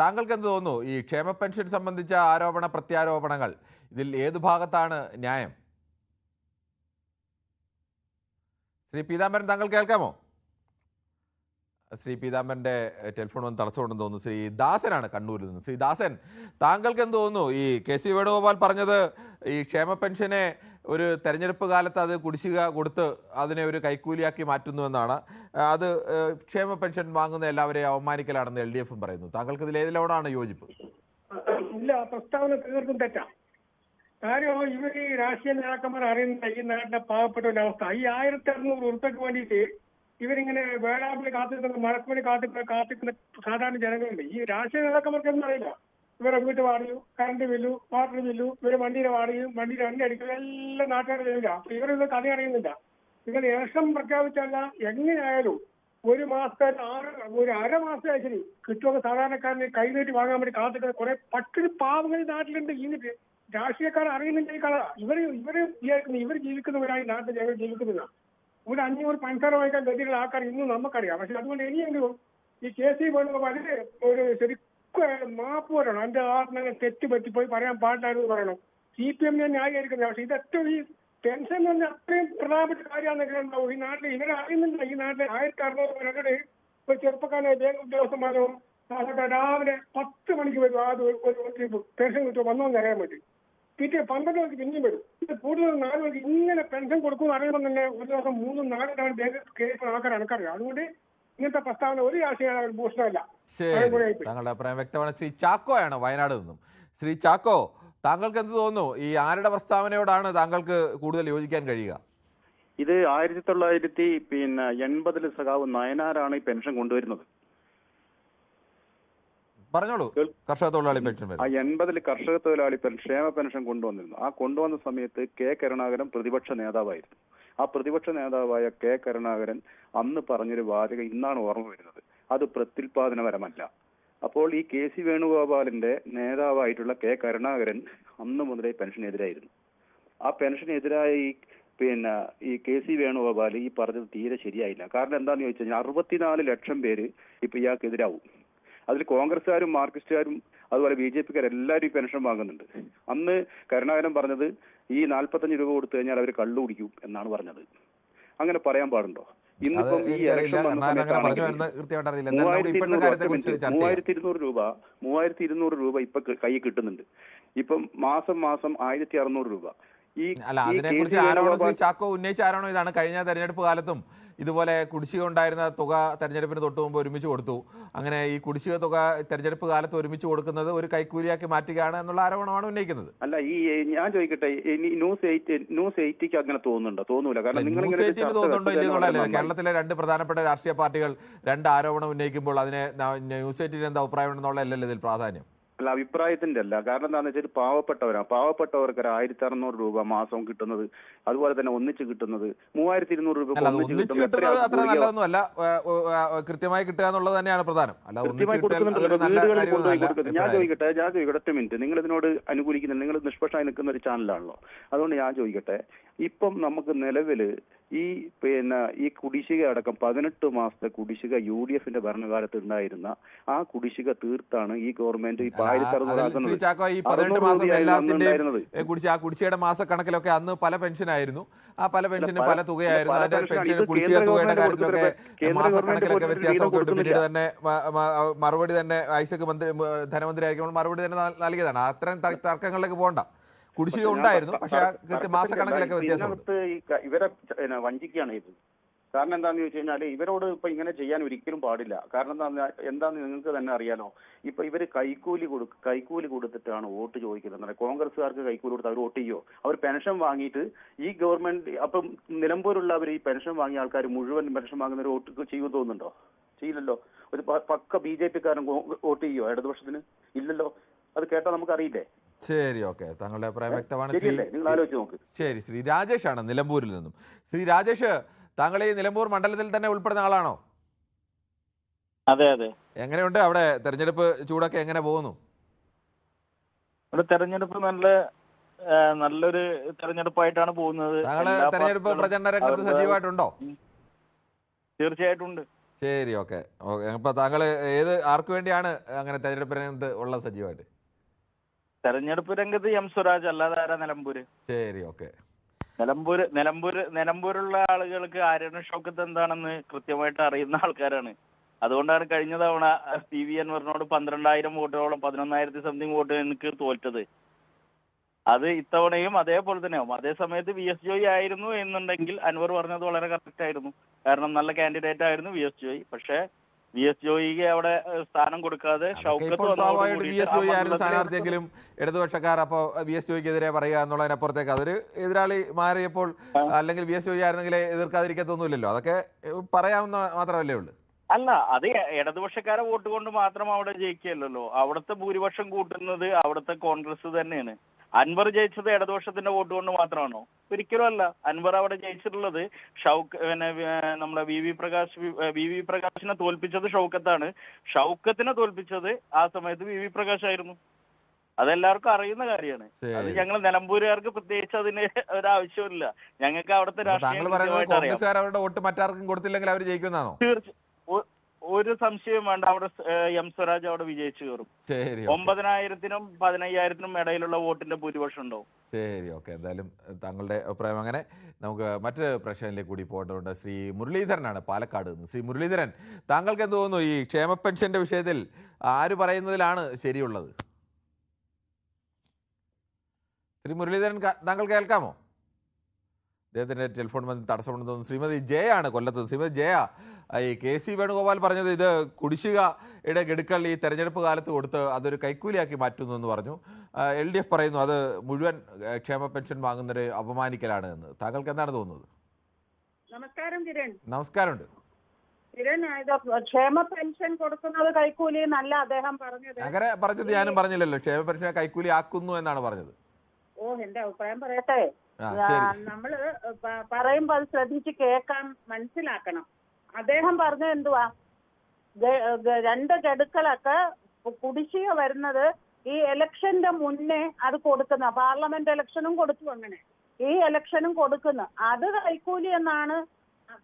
താങ്കൾക്ക് എന്ത് തോന്നുന്നു? ഈ ക്ഷേമ പെൻഷൻ സംബന്ധിച്ച ആരോപണ പ്രത്യാരോപണങ്ങൾ, ഇതിൽ ഏത് ഭാഗത്താണ് ന്യായം? ശ്രീ പീതാംബരൻ, താങ്കൾ കേൾക്കാമോ? ശ്രീ പീതാംബരൻ്റെ ടെലിഫോൺ വന്ന് തടസ്സമുണ്ടെന്ന് തോന്നുന്നു. ശ്രീ ദാസനാണ് കണ്ണൂരിൽ നിന്ന്. ശ്രീ ദാസൻ, താങ്കൾക്ക് എന്ത് തോന്നുന്നു? ഈ KC വേണുഗോപാൽ പറഞ്ഞത് ഈ ക്ഷേമ പെൻഷനെ ഒരു തെരഞ്ഞെടുപ്പ് കാലത്ത് അത് കുടിശ്ശിക കൊടുത്ത് അതിനെ ഒരു കൈക്കൂലിയാക്കി മാറ്റുന്നുവെന്നാണ്. അത് ക്ഷേമ പെൻഷൻ വാങ്ങുന്ന എല്ലാവരെയും അവമാനിക്കലാണെന്ന് LDF പറയുന്നു. താങ്കൾക്ക് ഇതിൽ ഏതിലോടാണ് യോജിപ്പ്? ഇല്ല, പ്രസ്താവന തീർത്തും തെറ്റാ. കാര്യം ഇവർ ഈ രാഷ്ട്രീയ നേതാക്കന്മാർ അറിയുന്ന ഈ നാട്ടിലെ പാവപ്പെട്ട ഒരു അവസ്ഥ. ഈ 1600 ഉറുപ്പയ്ക്ക് വേണ്ടിയിട്ട് ഇവരിങ്ങനെ വേളാമ്പിളി കാത്തിക്കുന്ന, മഴക്കുമണി കാത്തിക്കുന്ന സാധാരണ ജനങ്ങളുണ്ട്. ഈ രാഷ്ട്രീയ നേതാക്കന്മാർക്കൊന്നും അറിയില്ല. ഇവരെ വീട്ട് വാടകയും കറണ്ട് ബില്ലും വാട്ടർ ബില്ലും ഇവരെ വണ്ടിയുടെ വാടകയും വണ്ടിയുടെ എണ്ണ അടിക്കുക എല്ലാം നാട്ടുകാർ ചെയ്യില്ല. അപ്പൊ ഇവരൊന്നും കഥ അറിയുന്നില്ല. ഇവർ ഇലക്ഷൻ പ്രഖ്യാപിച്ചല്ല എങ്ങനെയായാലും ഒരു മാസത്തെ ഒരു അരമാസത്തെ ശരി കിട്ടുമൊക്കെ സാധാരണക്കാരന് കൈനീട്ടി വാങ്ങാൻ വേണ്ടി കാത്തിക്കുന്ന കുറെ പട്ടിണി പാവങ്ങൾ നാട്ടിലുണ്ട്. ഈ രാഷ്ട്രീയക്കാർ അറിയുന്നില്ല ഈ കഥ. ഇവര് വിചാരിക്കുന്നു ഇവർ ജീവിക്കുന്നവരായി നാട്ടിൽ ഞങ്ങൾ ജീവിക്കുന്നില്ല. ഒരു 500 പഞ്ചസാര വാങ്ങിക്കാൻ ഗതികൾ ആൾക്കാർ ഇന്നും നമുക്കറിയാം. പക്ഷെ അതുകൊണ്ട് ഇനിയെങ്കിലും ഈ KC വേണുഗോപാൽ ഒരു ശരിക്കും മാപ്പ് പറയണം. എന്റെ ആത്മനെ തെറ്റ് പറ്റിപ്പോയി പറയാൻ പാടില്ലായിരുന്നു പറയണം. CPM ന്യായീകരിക്കുന്നത്. പക്ഷെ ഇതൊക്കെ ഈ പെൻഷൻ എന്ന് പറഞ്ഞാൽ അത്രയും പ്രധാനപ്പെട്ട കാര്യമാണെന്നൊക്കെ ഉണ്ടാവും. ഈ നാട്ടിൽ ഇവരെ അറിയുന്നില്ല. ഈ നാട്ടിൽ 1600 പേരുടെ ഒരു ചെറുപ്പക്കാരനെ ബാങ്ക് ഉദ്യോഗസ്ഥന്മാരും രാവിലെ 10 മണിക്ക് വരും. ആദ്യം പെൻഷൻ കിട്ടുമോ വന്നോന്ന് അറിയാൻ വേണ്ടി. പിറ്റേ 12 മണിക്ക് പിന്നെയും വരും. കൂടുതൽ 4 മണിക്ക് ഇങ്ങനെ പെൻഷൻ കൊടുക്കുമെന്ന് അറിയുമ്പോൾ തന്നെ ഒരു ദിവസം 3-4 തവണ ബാങ്ക് കയറിക്കുന്ന ആൾക്കാർ എനിക്കറിയാം. അതുകൊണ്ട് ഇങ്ങനത്തെ പ്രസ്താവന ഒരു രാഷ്ട്രീയ ഭൂഷണമല്ല. താങ്കളുടെ അഭിപ്രായം വ്യക്തമാണ്. ശ്രീ ചാക്കോയാണ് വയനാട് നിന്നും. ശ്രീ ചാക്കോ, താങ്കൾക്ക് എന്ത് തോന്നുന്നു? ഈ ആരുടെ പ്രസ്താവനയോടാണ് താങ്കൾക്ക് കൂടുതൽ യോജിക്കാൻ കഴിയുക? ഇത് 1980 സഖാവ് നയനാരാണ് ഈ പെൻഷൻ കൊണ്ടുവരുന്നത്. പറഞ്ഞോളൂ. കർഷക തൊഴിലാളി പെൻഷൻ 80 കർഷക തൊഴിലാളി ക്ഷേമ പെൻഷൻ കൊണ്ടുവന്നിരുന്നു. ആ കൊണ്ടുവന്ന സമയത്ത് കരുണാകരൻ പ്രതിപക്ഷ നേതാവായിരുന്നു. ആ പ്രതിപക്ഷ നേതാവായ കരുണാകരൻ അന്ന് പറഞ്ഞൊരു വാചകം ഇന്നാണ് ഓർമ്മ വരുന്നത്. അത് പ്രത്യുൽപാദനപരമല്ല. അപ്പോൾ ഈ KC വേണുഗോപാലിന്റെ നേതാവായിട്ടുള്ള കരുണാകരൻ അന്ന് മുതലേ പെൻഷനെതിരായിരുന്നു. ആ പെൻഷനെതിരായി ഈ KC വേണുഗോപാൽ ഈ പറഞ്ഞത് തീരെ ശരിയായില്ല. കാരണം എന്താണെന്ന് ചോദിച്ചു കഴിഞ്ഞാൽ 64 ലക്ഷം പേര് ഇപ്പൊ ഇയാൾക്കെതിരാവും. അതിൽ കോൺഗ്രസ്സുകാരും മാർക്സിസ്റ്റുകാരും അതുപോലെ BJPക്കാരെല്ലാവരും ഈ പെൻഷൻ വാങ്ങുന്നുണ്ട്. അന്ന് കരുണാകരൻ പറഞ്ഞത് ഈ 45 രൂപ കൊടുത്തു കഴിഞ്ഞാൽ അവർ കള്ളു കുടിക്കും എന്നാണ് പറഞ്ഞത്. അങ്ങനെ പറയാൻ പാടുണ്ടോ? ഇന്നിപ്പം ഈ ഇലക്ഷൻ വന്ന സമയത്താണെങ്കിൽ 3200 രൂപ ഇപ്പൊ കൈ കിട്ടുന്നുണ്ട്. ഇപ്പം മാസം 1600 രൂപ. അതിനെക്കുറിച്ച് ആരോപണം ചാക്കോ ഉന്നയിച്ച ആരോപണം ഇതാണ്. കഴിഞ്ഞ തെരഞ്ഞെടുപ്പ് കാലത്തും ഇതുപോലെ കുടിശ്ശിക ഉണ്ടായിരുന്ന തുക തെരഞ്ഞെടുപ്പിന് തൊട്ട് മുമ്പ് ഒരുമിച്ച് കൊടുത്തു. അങ്ങനെ ഈ കുടിശ്ശിക തുക തെരഞ്ഞെടുപ്പ് കാലത്ത് ഒരുമിച്ച് കൊടുക്കുന്നത് ഒരു കൈക്കൂലിയാക്കി മാറ്റുകയാണ് എന്നുള്ള ആരോപണമാണ് ഉന്നയിക്കുന്നത്. അല്ല, ഈ ഞാൻ ചോദിക്കട്ടെ, ന്യൂസ് 8ക്ക് അങ്ങനെ തോന്നുന്നുണ്ടോ? തോന്നൂല. കാരണം ന്യൂസ് 8 തോന്നുന്നുണ്ടോ ഇല്ലെന്നുള്ളതല്ലേ. കേരളത്തിലെ 2 പ്രധാനപ്പെട്ട രാഷ്ട്രീയ പാർട്ടികൾ 2 ആരോപണം ഉന്നയിക്കുമ്പോൾ അതിനെ ന്യൂസ് 8 എന്താ അഭിപ്രായം ഉണ്ടെന്നുള്ളതല്ലല്ലോ ഇതിൽ പ്രാധാന്യം. അല്ല, അഭിപ്രായത്തിന്റെ അല്ല. കാരണം എന്താണെന്ന് വെച്ചാൽ പാവപ്പെട്ടവരാണ്. പാവപ്പെട്ടവർക്ക് 1600 രൂപ മാസം കിട്ടുന്നത്, അതുപോലെ തന്നെ ഒന്നിച്ച് കിട്ടുന്നത് 3200 രൂപ അത്ര നല്ലതൊന്നുമല്ല. കൃത്യമായി കിട്ടുക എന്നുള്ളത് തന്നെയാണ് പ്രധാനം. ഞാൻ ചോദിക്കട്ടെ ഒറ്റ മിനിറ്റ്. നിങ്ങൾ ഇതിനോട് അനുകൂലിക്കുന്നില്ല. നിങ്ങൾ നിഷ്പക്ഷമായി നിൽക്കുന്ന ഒരു ചാനലാണല്ലോ. അതുകൊണ്ട് ഞാൻ ചോദിക്കട്ടെ, ഇപ്പം നമുക്ക് നിലവിൽ ഈ ഈ കുടിശ്ശിക അടക്കം 18 മാസത്തെ കുടിശ്ശിക UDF ഭരണകാലത്ത് ഉണ്ടായിരുന്ന ആ കുടിശ്ശിക തീർത്താണ് ഈ ഗവൺമെന്റ് ഇപ്പൊ 1600 ശ്രീ ചാക്കോ, ഈ 18 മാസം എല്ലാത്തിന്റെയും ആ കുടിശ്ശികയുടെ മാസക്കണക്കിലൊക്കെ അന്ന് പല പെൻഷനായിരുന്നു. ആ പല പെൻഷനും പല തുകയായിരുന്നു. അതിന്റെ പെൻഷൻ കുടിശ്ശിക തുകയുടെ കാര്യത്തിലൊക്കെ മാസക്കണക്കിലൊക്കെ വ്യത്യാസമൊക്കെ ഉണ്ട്. പിന്നീട് തന്നെ മറുപടി തന്നെ ഐസക് ധനമന്ത്രി ആയിരിക്കുമ്പോൾ മറുപടി തന്നെ നൽകിയതാണ്. അത്രയും തർക്കങ്ങളിലേക്ക് പോകണ്ട. കുടിശ്ശിക ഉണ്ടായിരുന്നു, പക്ഷെ മാസക്കണക്കിലൊക്കെ വ്യത്യാസമുണ്ട്. ഇവരെ വഞ്ചിക്കുകയാണ് ഇത്. കാരണം എന്താണെന്ന് ചോദിച്ചു കഴിഞ്ഞാൽ ഇവരോട് ഇപ്പൊ ഇങ്ങനെ ചെയ്യാൻ ഒരിക്കലും പാടില്ല. കാരണം എന്താന്ന് നിങ്ങൾക്ക് തന്നെ അറിയാലോ. ഇപ്പൊ ഇവര് കൈക്കൂലി കൊടുത്തിട്ടാണ് വോട്ട് ചോദിക്കുന്നത്. കോൺഗ്രസ്സുകാർക്ക് കൈക്കൂലി കൊടുത്ത് അവർ വോട്ട് ചെയ്യോ? അവർ പെൻഷൻ വാങ്ങിയിട്ട് ഈ ഗവൺമെന്റ് അപ്പം നിലമ്പൂരുള്ളവർ ഈ പെൻഷൻ വാങ്ങിയ ആൾക്കാർ മുഴുവൻ പെൻഷൻ വാങ്ങുന്നവർ വോട്ട് ചെയ്യുമെന്ന് തോന്നുന്നുണ്ടോ? ചെയ്യില്ലല്ലോ. ഒരു പക്ക BJP-ക്കാരൻ വോട്ട് ചെയ്യോ ഇടതുപക്ഷത്തിന്? ഇല്ലല്ലോ. അത് കേട്ടാൽ നമുക്കറിയില്ലേ. ശരി, ഓക്കെ, താങ്കളുടെ അഭിപ്രായം വ്യക്തമാണ്. നിങ്ങൾ ആലോചിച്ച് നോക്ക്. ശരി, ശ്രീ രാജേഷാണ് നിലമ്പൂരിൽ നിന്നും. ശ്രീ രാജേഷ്, താങ്കൾ ഈ നിലമ്പൂർ മണ്ഡലത്തിൽ തന്നെ ഉൾപ്പെടുന്ന ആളാണോ? അതെ അതെ. എങ്ങനെയുണ്ട് അവിടെ തെരഞ്ഞെടുപ്പ് ചൂടൊക്കെ എങ്ങനെ പോകുന്നു? ഇവിടെ തെരഞ്ഞെടുപ്പ് നല്ലൊരു തെരഞ്ഞെടുപ്പായിട്ടാണ് പോകുന്നത്. താങ്കള് തെരഞ്ഞെടുപ്പ് പ്രചരണ രംഗത്ത് സജീവമായിട്ടുണ്ടോ? തീർച്ചയായിട്ടും ഉണ്ട്. ശരി, ഓക്കെ. അപ്പൊ താങ്കൾ ആർക്ക് വേണ്ടിയാണ് അങ്ങനെ തെരഞ്ഞെടുപ്പ് രംഗത്ത് ഉള്ള സജീവമായിട്ട്? തെരഞ്ഞെടുപ്പ് രംഗത്ത് എം സ്വരാജ്, അല്ലാതെ ആരാ നിലമ്പൂര്? ശരി, ഓക്കെ. നിലമ്പൂരുള്ള ആളുകൾക്ക് ആര്യാടൻ ഷൗക്കത്ത് എന്താണെന്ന് കൃത്യമായിട്ട് അറിയുന്ന ആൾക്കാരാണ്. അതുകൊണ്ടാണ് കഴിഞ്ഞ തവണ PV അൻവറിനോട് 12,000 വോട്ടോളം 11,000 സംതിങ് വോട്ട് എനിക്ക് തോറ്റത്. അത് ഇത്തവണയും അതേപോലെ തന്നെയാവും. അതേ സമയത്ത് VS ജോയി ആയിരുന്നു എന്നുണ്ടെങ്കിൽ അൻവർ പറഞ്ഞത് വളരെ കറക്റ്റ് ആയിരുന്നു. കാരണം നല്ല കാൻഡിഡേറ്റ് ആയിരുന്നു VS ജോയി. പക്ഷേ VS ജോയിക്ക് അവിടെ സ്ഥാനം കൊടുക്കാതെ സ്ഥാനാർത്ഥിയെങ്കിലും ഇടതുപക്ഷക്കാർ അപ്പോൾ VS ജോയിക്കെതിരെ പറയുക എന്നുള്ളതിനപ്പുറത്തേക്ക് അതൊരു എതിരാളി മാറിയപ്പോൾ അല്ലെങ്കിൽ VS ജോയി ആയിരുന്നെങ്കിൽ എതിർക്കാതിരിക്കത്തൊന്നുമില്ലല്ലോ. അതൊക്കെ പറയാവുന്ന മാത്രമല്ലേ ഉള്ളൂ. അല്ല, അത് ഇടതുപക്ഷക്കാരെ വോട്ട് കൊണ്ട് മാത്രം അവിടെ ജയിക്കുകയല്ലോ. അവിടുത്തെ ഭൂരിപക്ഷം കൂട്ടുന്നത് അവിടുത്തെ കോൺഗ്രസ് തന്നെയാണ്. അൻവർ ജയിച്ചത് ഇടതുപക്ഷത്തിന്റെ വോട്ട് കൊണ്ട് മാത്രമാണോ? ഒരിക്കലും അല്ല. അൻവർ അവിടെ ജയിച്ചിട്ടുള്ളത് നമ്മുടെ വി വി പ്രകാശിനെ തോൽപ്പിച്ചത് ഷൗക്കത്താണ്. ഷൗക്കത്തിനെ തോൽപ്പിച്ചത് ആ സമയത്ത് VV പ്രകാശ് ആയിരുന്നു. അതെല്ലാവർക്കും അറിയുന്ന കാര്യമാണ്. അത് ഞങ്ങൾ നിലമ്പൂരുകാർക്ക് പ്രത്യേകിച്ച് അതിന് ഒരാവശ്യമില്ല. ഞങ്ങൾക്ക് അവിടുത്തെ രാഷ്ട്രീയം വോട്ട് മറ്റാർക്കും കൊടുത്തില്ലെങ്കിൽ അവർ ജയിക്കുന്നതാണോ? ഒരു സംശയം വേണ്ട. അവിടെ എം സ്വരാജ് അവിടെ വിജയിച്ചു കയറും. 9,000-നും 15,000-നും ഇടയിലുള്ള വോട്ടിന്റെ ഭൂരിപക്ഷം ഉണ്ടാവും. ശരി, ഓക്കെ. എന്തായാലും താങ്കളുടെ അഭിപ്രായം അങ്ങനെ. നമുക്ക് മറ്റൊരു പ്രശ്നത്തിലേക്ക് കൂടി പോകേണ്ടതുണ്ട്. ശ്രീ മുരളീധരനാണ് പാലക്കാട് നിന്ന്. ശ്രീ മുരളീധരൻ, താങ്കൾക്ക് എന്ത് തോന്നുന്നു ഈ ക്ഷേമ പെൻഷന്റെ വിഷയത്തിൽ ആര് പറയുന്നതിലാണ് ശരിയുള്ളത്? ശ്രീ മുരളീധരൻ, താങ്കൾ കേൾക്കാമോ? അദ്ദേഹത്തിൻ്റെ ടെലിഫോൺ വന്ന് തടസ്സമുണ്ടെന്ന് തോന്നുന്നു. ശ്രീമതി ജയാണ് കൊല്ലത്ത്. ശ്രീമതി ജയ, ഈ KC വേണുഗോപാൽ പറഞ്ഞത് ഇത് കുടിശ്ശികയുടെ ഗഡുക്കൾ ഈ തെരഞ്ഞെടുപ്പ് കാലത്ത് കൊടുത്ത് അതൊരു കൈക്കൂലിയാക്കി മാറ്റുന്നു എന്ന് പറഞ്ഞു. LDF പറയുന്നു അത് മുഴുവൻ ക്ഷേമ പെൻഷൻ വാങ്ങുന്നവരെ അപമാനിക്കലാണ് എന്ന്. താങ്കൾക്ക് എന്താണ് തോന്നുന്നത്? നമസ്കാരം കിരൺ. നമസ്കാരമുണ്ട് കിരൺ. ക്ഷേമ പെൻഷൻ കൊടുക്കുന്നത് കൈക്കൂലി എന്നല്ല അദ്ദേഹം പറഞ്ഞത്. അങ്ങനെ പറഞ്ഞത് ഞാനും പറഞ്ഞില്ലല്ലോ. ക്ഷേമ പെൻഷനെ കൈക്കൂലി ആക്കുന്നു എന്നാണ് പറഞ്ഞത്. എന്റെ അഭിപ്രായം പറയട്ടെ. നമ്മള് പറയുമ്പോ അത് ശ്രദ്ധിച്ച് കേൾക്കാൻ മനസ്സിലാക്കണം. അദ്ദേഹം പറഞ്ഞത് എന്തുവാ, 2 ഗഡുക്കളൊക്കെ കുടിശ്ശിക വരുന്നത് ഈ ഇലക്ഷന്റെ മുന്നേ അത് കൊടുക്കുന്ന, പാർലമെന്റ് ഇലക്ഷനും കൊടുത്തു, അങ്ങനെ ഈ ഇലക്ഷനും കൊടുക്കുന്നു. അത് കൈക്കൂലി എന്നാണ്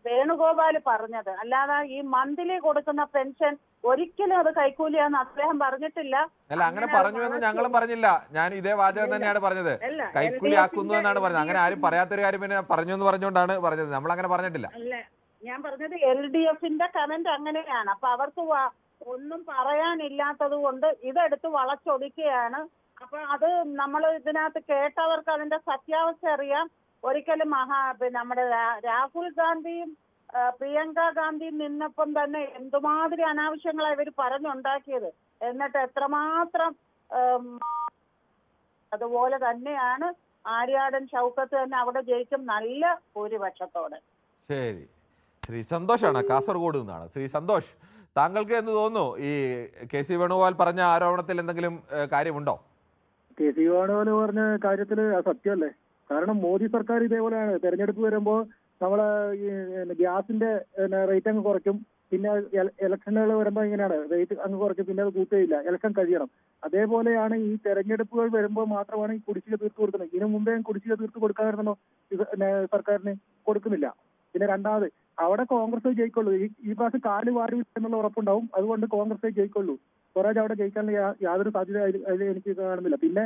വേണുഗോപാൽ പറഞ്ഞത്. അല്ലാതെ ഈ മന്ത്ലി കൊടുക്കുന്ന പെൻഷൻ ഒരിക്കലും അത് കൈക്കൂലിയാന്ന് അദ്ദേഹം പറഞ്ഞിട്ടില്ല. അല്ല, അങ്ങനെ പറഞ്ഞു എന്ന് ഞങ്ങളും പറഞ്ഞില്ല. ഞാൻ ഇതേ വാചകം തന്നെയാണ് പറഞ്ഞത്. കൈക്കൂലി ആക്കുന്നു എന്നാണ് പറഞ്ഞത്. അങ്ങനെ ആരും പറയാത്തൊരു കാര്യം പിന്നെ പറഞ്ഞു എന്ന് പറഞ്ഞുകൊണ്ടാണ് പറഞ്ഞത്. നമ്മൾ അങ്ങനെ പറഞ്ഞിട്ടില്ല. അല്ല, ഞാൻ പറഞ്ഞത് LDFന്റെ കമന്റ് അങ്ങനെയാണ്. അപ്പൊ അവർക്ക് ഒന്നും പറയാനില്ലാത്തത് കൊണ്ട് ഇതെടുത്ത് വളച്ചൊടിക്കുകയാണ്. അപ്പൊ അത് നമ്മൾ ഇതിനകത്ത് കേട്ടവർക്ക് അതിന്റെ സത്യാവസ്ഥ അറിയാം. ഒരിക്കലും നമ്മുടെ രാഹുൽ ഗാന്ധിയും പ്രിയങ്ക ഗാന്ധിയും നിന്നപ്പം തന്നെ എന്തുമാതിരി അനാവശ്യങ്ങളാണ് ഇവർ പറഞ്ഞുണ്ടാക്കിയത്. എന്നിട്ട് എത്രമാത്രം അതുപോലെ തന്നെയാണ് ആര്യാടൻ ഷൗക്കത്ത് തന്നെ അവിടെ ജയിക്കും നല്ല ഭൂരിപക്ഷത്തോടെ. ശരി, ശ്രീ സന്തോഷാണ് കാസർഗോഡ് നിന്നാണ്. ശ്രീ സന്തോഷ്, താങ്കൾക്ക് എന്ത് തോന്നുന്നു? ഈ KC വേണുഗോപാൽ പറഞ്ഞ ആരോപണത്തിൽ എന്തെങ്കിലും കാര്യമുണ്ടോ? KC വേണുഗോപാൽ പറഞ്ഞ കാര്യത്തിൽ സത്യമല്ലേ? കാരണം മോദി സർക്കാർ ഇതേപോലെയാണ്. തെരഞ്ഞെടുപ്പ് വരുമ്പോൾ നമ്മളെ ഈ ഗ്യാസിന്റെ റേറ്റ് അങ്ങ് കുറയ്ക്കും, പിന്നെ ഇലക്ഷനുകൾ വരുമ്പോൾ ഇങ്ങനെയാണ്, റേറ്റ് അങ്ങ് കുറച്ച് പിന്നെ അത് കൂട്ടുകയില്ല, ഇലക്ഷൻ കഴിയണം. അതേപോലെയാണ് ഈ തെരഞ്ഞെടുപ്പുകൾ വരുമ്പോൾ മാത്രമാണ് ഈ കുടിശ്ശിക തീർത്ത് കൊടുക്കുന്നത്. ഇതിനു മുമ്പേ കുടിശ്ശിക തീർത്ത് കൊടുക്കാമായിരുന്നോ സർക്കാരിന്? കൊടുക്കുന്നില്ല. പിന്നെ രണ്ടാമത്, അവിടെ കോൺഗ്രസ് ജയിക്കുള്ളൂ. ഈ പ്രാവശ്യം കാല് വാരി എന്നുള്ള ഉറപ്പുണ്ടാവും. അതുകൊണ്ട് കോൺഗ്രസ് ജയിക്കുള്ളൂ. സ്വരാജ് അവിടെ ജയിക്കാനുള്ള യാതൊരു സാധ്യത അതിൽ എനിക്ക് കാണുന്നില്ല. പിന്നെ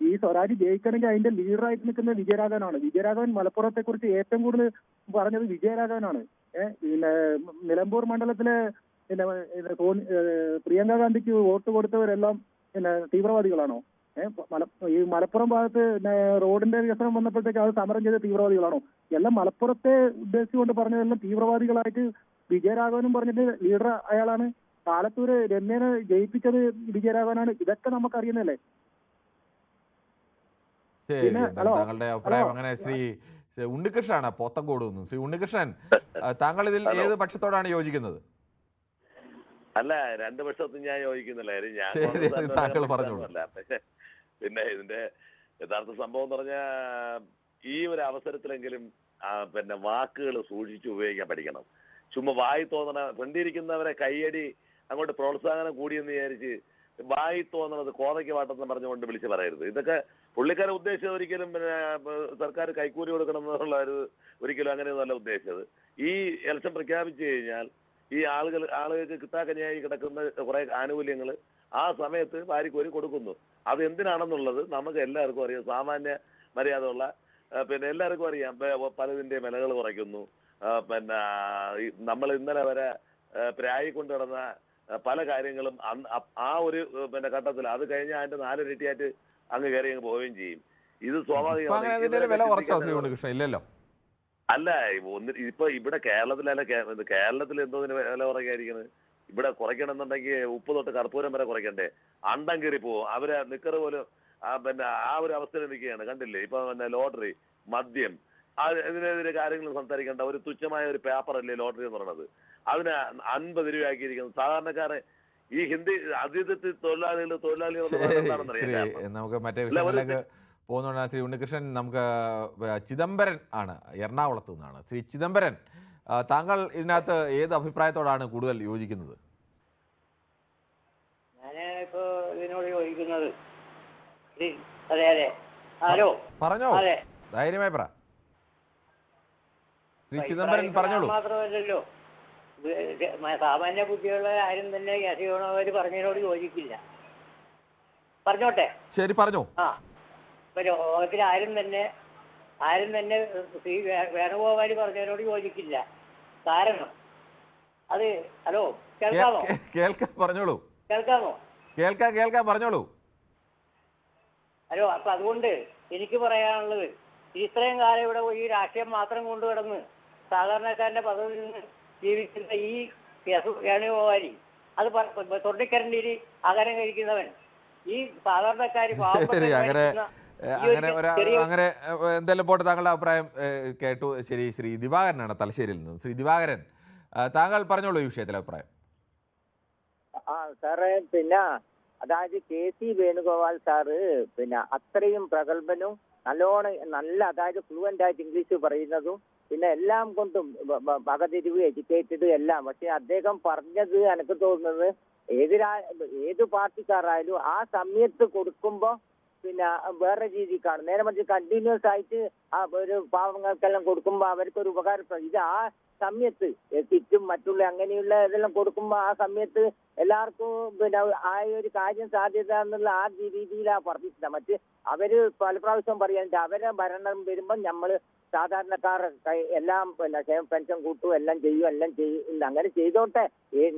ഈ സ്വരാജ് ജയിക്കണമെങ്കിൽ അതിന്റെ ലീഡറായിട്ട് നിൽക്കുന്നത് വിജയരാഘവനാണ്. വിജയരാഘവൻ മലപ്പുറത്തെ കുറിച്ച് ഏറ്റവും കൂടുതൽ പറഞ്ഞത് വിജയരാഘവനാണ്. പിന്നെ നിലമ്പൂർ മണ്ഡലത്തിലെ പിന്നെ പ്രിയങ്ക ഗാന്ധിക്ക് വോട്ട് കൊടുത്തവരെല്ലാം പിന്നെ തീവ്രവാദികളാണോ? ഈ മലപ്പുറം ഭാഗത്ത് റോഡിന്റെ വികസനം വന്നപ്പോഴത്തേക്ക് അത് സമരം ചെയ്ത തീവ്രവാദികളാണോ? എല്ലാം മലപ്പുറത്തെ ഉദ്ദേശിച്ചുകൊണ്ട് പറഞ്ഞതെല്ലാം തീവ്രവാദികളായിട്ട് വിജയരാഘവനും പറഞ്ഞിട്ട് ലീഡർ അയാളാണ്. പാലത്തൂര് രമ്യനെ ജയിപ്പിച്ചത് വിജയരാഘവനാണ്. ഇതൊക്കെ നമുക്കറിയുന്നല്ലേ. ശരി, താങ്കളുടെ അഭിപ്രായം അങ്ങനെ. ശ്രീ ഉണ്ണികൃഷ്ണനാണ് പോത്തങ്കോട് നിന്നും. ശ്രീ ഉണ്ണികൃഷ്ണൻ, താങ്കൾ ഇതിൽ ഏത് പക്ഷത്തോടാണ് യോജിക്കുന്നത്? അല്ല, രണ്ട് പക്ഷത്തും ഞാൻ യോജിക്കുന്നില്ല. താങ്കൾ പറഞ്ഞോളൂ. പക്ഷെ പിന്നെ ഇതിന്റെ യഥാർത്ഥ സംഭവം എന്ന് പറഞ്ഞാൽ ഈ ഒരു അവസരത്തിലെങ്കിലും പിന്നെ വാക്കുകൾ സൂക്ഷിച്ച് ഉപയോഗിക്കാൻ പഠിക്കണം. ചുമ്മാ വായി തോന്നണ ഫ്രണ്ടിരിക്കുന്നവരെ കൈയടി അങ്ങോട്ട് പ്രോത്സാഹനം കൂടിയെന്ന് വിചാരിച്ച് വായി തോന്നണത് കോതയ്ക്ക് വാട്ടെന്ന് പറഞ്ഞുകൊണ്ട് വിളിച്ച് പറയരുത്. ഇതൊക്കെ പുള്ളിക്കാരെ ഉദ്ദേശിച്ചത് ഒരിക്കലും പിന്നെ സർക്കാർ കൈക്കൂലി കൊടുക്കണം എന്നുള്ള ഒരിക്കലും അങ്ങനെയൊന്നുമല്ല ഉദ്ദേശിച്ചത്. ഈ ഇലക്ഷൻ പ്രഖ്യാപിച്ചു കഴിഞ്ഞാൽ ഈ ആളുകൾക്ക് കിട്ടാക്കനിയായി കിടക്കുന്ന കുറെ ആനുകൂല്യങ്ങൾ ആ സമയത്ത് വാരിക്കോരി കൊടുക്കുന്നു. അത് എന്തിനാണെന്നുള്ളത് നമുക്ക് എല്ലാവർക്കും അറിയാം. സാമാന്യ മര്യാദയുള്ള പിന്നെ എല്ലാവർക്കും അറിയാം. പലതിൻ്റെ വിലകൾ കുറയ്ക്കുന്നു. പിന്നെ നമ്മൾ ഇന്നലെ വരെ പ്രായിക്കൊണ്ട് കിടന്ന പല കാര്യങ്ങളും ആ ഒരു പിന്നെ ഘട്ടത്തിൽ അത് കഴിഞ്ഞ് അതിന്റെ 4 ഇരട്ടിയായിട്ട് അങ്ങ് കയറി അങ്ങ് പോവുകയും ചെയ്യും. ഇത് സ്വാഭാവികമാണ്. അല്ല, ഇപ്പൊ ഇവിടെ കേരളത്തിലല്ല, കേരളത്തിൽ എന്തോന്നിന് വില കുറയ്ക്കാതിരിക്കുന്നത്? ഇവിടെ കുറയ്ക്കണമെന്നുണ്ടെങ്കിൽ ഉപ്പ് തൊട്ട് കർപ്പൂരം വരെ കുറയ്ക്കണ്ടേ? അണ്ടം കയറി പോവും. അവരെ നിക്കറ് പോലും പിന്നെ ആ ഒരു അവസ്ഥയിൽ നിൽക്കുകയാണ്. കണ്ടില്ലേ ഇപ്പൊ പിന്നെ ലോട്ടറി, മദ്യം, ഇതിനെതിരെ കാര്യങ്ങൾ സംസാരിക്കേണ്ട ഒരു തുച്ഛമായ ഒരു പേപ്പറല്ലേ ലോട്ടറി എന്ന് പറയുന്നത്. അതിന് 50 രൂപയാക്കിയിരിക്കുന്നത്. സാധാരണക്കാരെ ഈ ഹിന്ദി അതിഥി തൊഴിലാളികൾ നമുക്ക് മറ്റേ വിഷയങ്ങളിലേക്ക് പോകുന്നുണ്ട്. ശ്രീ ഉണ്ണികൃഷ്ണൻ, നമുക്ക് ചിദംബരൻ ആണ്, എറണാകുളത്ത് നിന്നാണ്. ശ്രീ ചിദംബരൻ, താങ്കൾ ഇതിനകത്ത് ഏത് അഭിപ്രായത്തോടാണ് കൂടുതൽ യോജിക്കുന്നത്? ഞാനിപ്പോ ഇതിനോട് യോജിക്കുന്നത് അതെ അതെ ഹലോ പറഞ്ഞോ, ധൈര്യമായി പറ. ശ്രീ ചിദംബരൻ പറഞ്ഞോളൂ. മാത്രമല്ലല്ലോ, സാമാന്യ ബുദ്ധിയുള്ള ആരും തന്നെ യശോണവര് പറഞ്ഞതിനോട് യോജിക്കില്ല. പറഞ്ഞോട്ടെ, ശരി പറഞ്ഞോ. ഇപ്പൊ ലോകത്തിൽ ആരും തന്നെ ശ്രീ വേണുഗോപാൽ പറഞ്ഞതിനോട് യോജിക്കില്ല. കാരണം അത് ഹലോ കേൾക്കാമോ? കേൾക്കാം, പറഞ്ഞോളൂ. കേൾക്കാമോ? കേൾക്കാം, പറഞ്ഞോളൂ. ഹലോ, അപ്പൊ അതുകൊണ്ട് എനിക്ക് പറയാനുള്ളത്, ഇത്രയും കാലം ഇവിടെ ഈ രാഷ്ട്രീയം മാത്രം കൊണ്ടുകിടന്ന് സാധാരണക്കാരന്റെ പദവിയിൽ നിന്ന് ജീവിക്കുന്ന ഈ വേണുഗോപാലി, അത് തൊണ്ടിക്കരണ്ടിയിൽ ആഹാരം കഴിക്കുന്നവൻ, ഈ സാധാരണക്കാർ അങ്ങനെ എന്തെല്ലാം പോട്ടെ, താങ്കളുടെ അഭിപ്രായം കേട്ടു. ശരി, ശ്രീ ദിവാകരനാണ് തലശ്ശേരിയിൽ നിന്നും. ശ്രീ ദിവാകരൻ, താങ്കൾ പറഞ്ഞോളൂ ഈ വിഷയത്തിൽ അഭിപ്രായം. സാറേ, പിന്നെ അതായത് KC വേണുഗോപാൽ സാറ് പിന്നെ അത്രയും പ്രഗത്ഭനും നല്ല അതായത് ഫ്ലുവൻ്റ് ആയിട്ട് ഇംഗ്ലീഷ് പറയുന്നതും പിന്നെ എല്ലാം കൊണ്ടും വകതിരിവ് എഡ്യൂക്കേറ്റഡ് എല്ലാം. പക്ഷെ അദ്ദേഹം പറഞ്ഞത് എനിക്ക് തോന്നുന്നത് ഏത് പാർട്ടിക്കാരായാലും ആ സമയത്ത് കൊടുക്കുമ്പോൾ പിന്നെ വേറെ രീതിക്കാണ്. നേരെ മറിച്ച് കണ്ടിന്യൂസ് ആയിട്ട് ആ ഒരു പാവങ്ങൾക്കെല്ലാം കൊടുക്കുമ്പോൾ അവർക്കൊരു ഉപകാരപ്പെടും. ഇത് ആ സമയത്ത് കിറ്റും മറ്റുള്ള അങ്ങനെയുള്ള ഇതെല്ലാം കൊടുക്കുമ്പോൾ ആ സമയത്ത് എല്ലാവർക്കും പിന്നെ ആ ഒരു കാര്യം സാധ്യത എന്നുള്ള ആ രീതിയിലാണ് പറഞ്ഞിട്ടില്ല. മറ്റ് അവര് പല പ്രാവശ്യം പറയാനുണ്ട്, അവരെ ഭരണം വരുമ്പോൾ നമ്മൾ സാധാരണക്കാർ എല്ലാം പിന്നെ ക്ഷേമ പെൻഷൻ കൂട്ടും, എല്ലാം ചെയ്യും. അങ്ങനെ ചെയ്തോട്ടെ.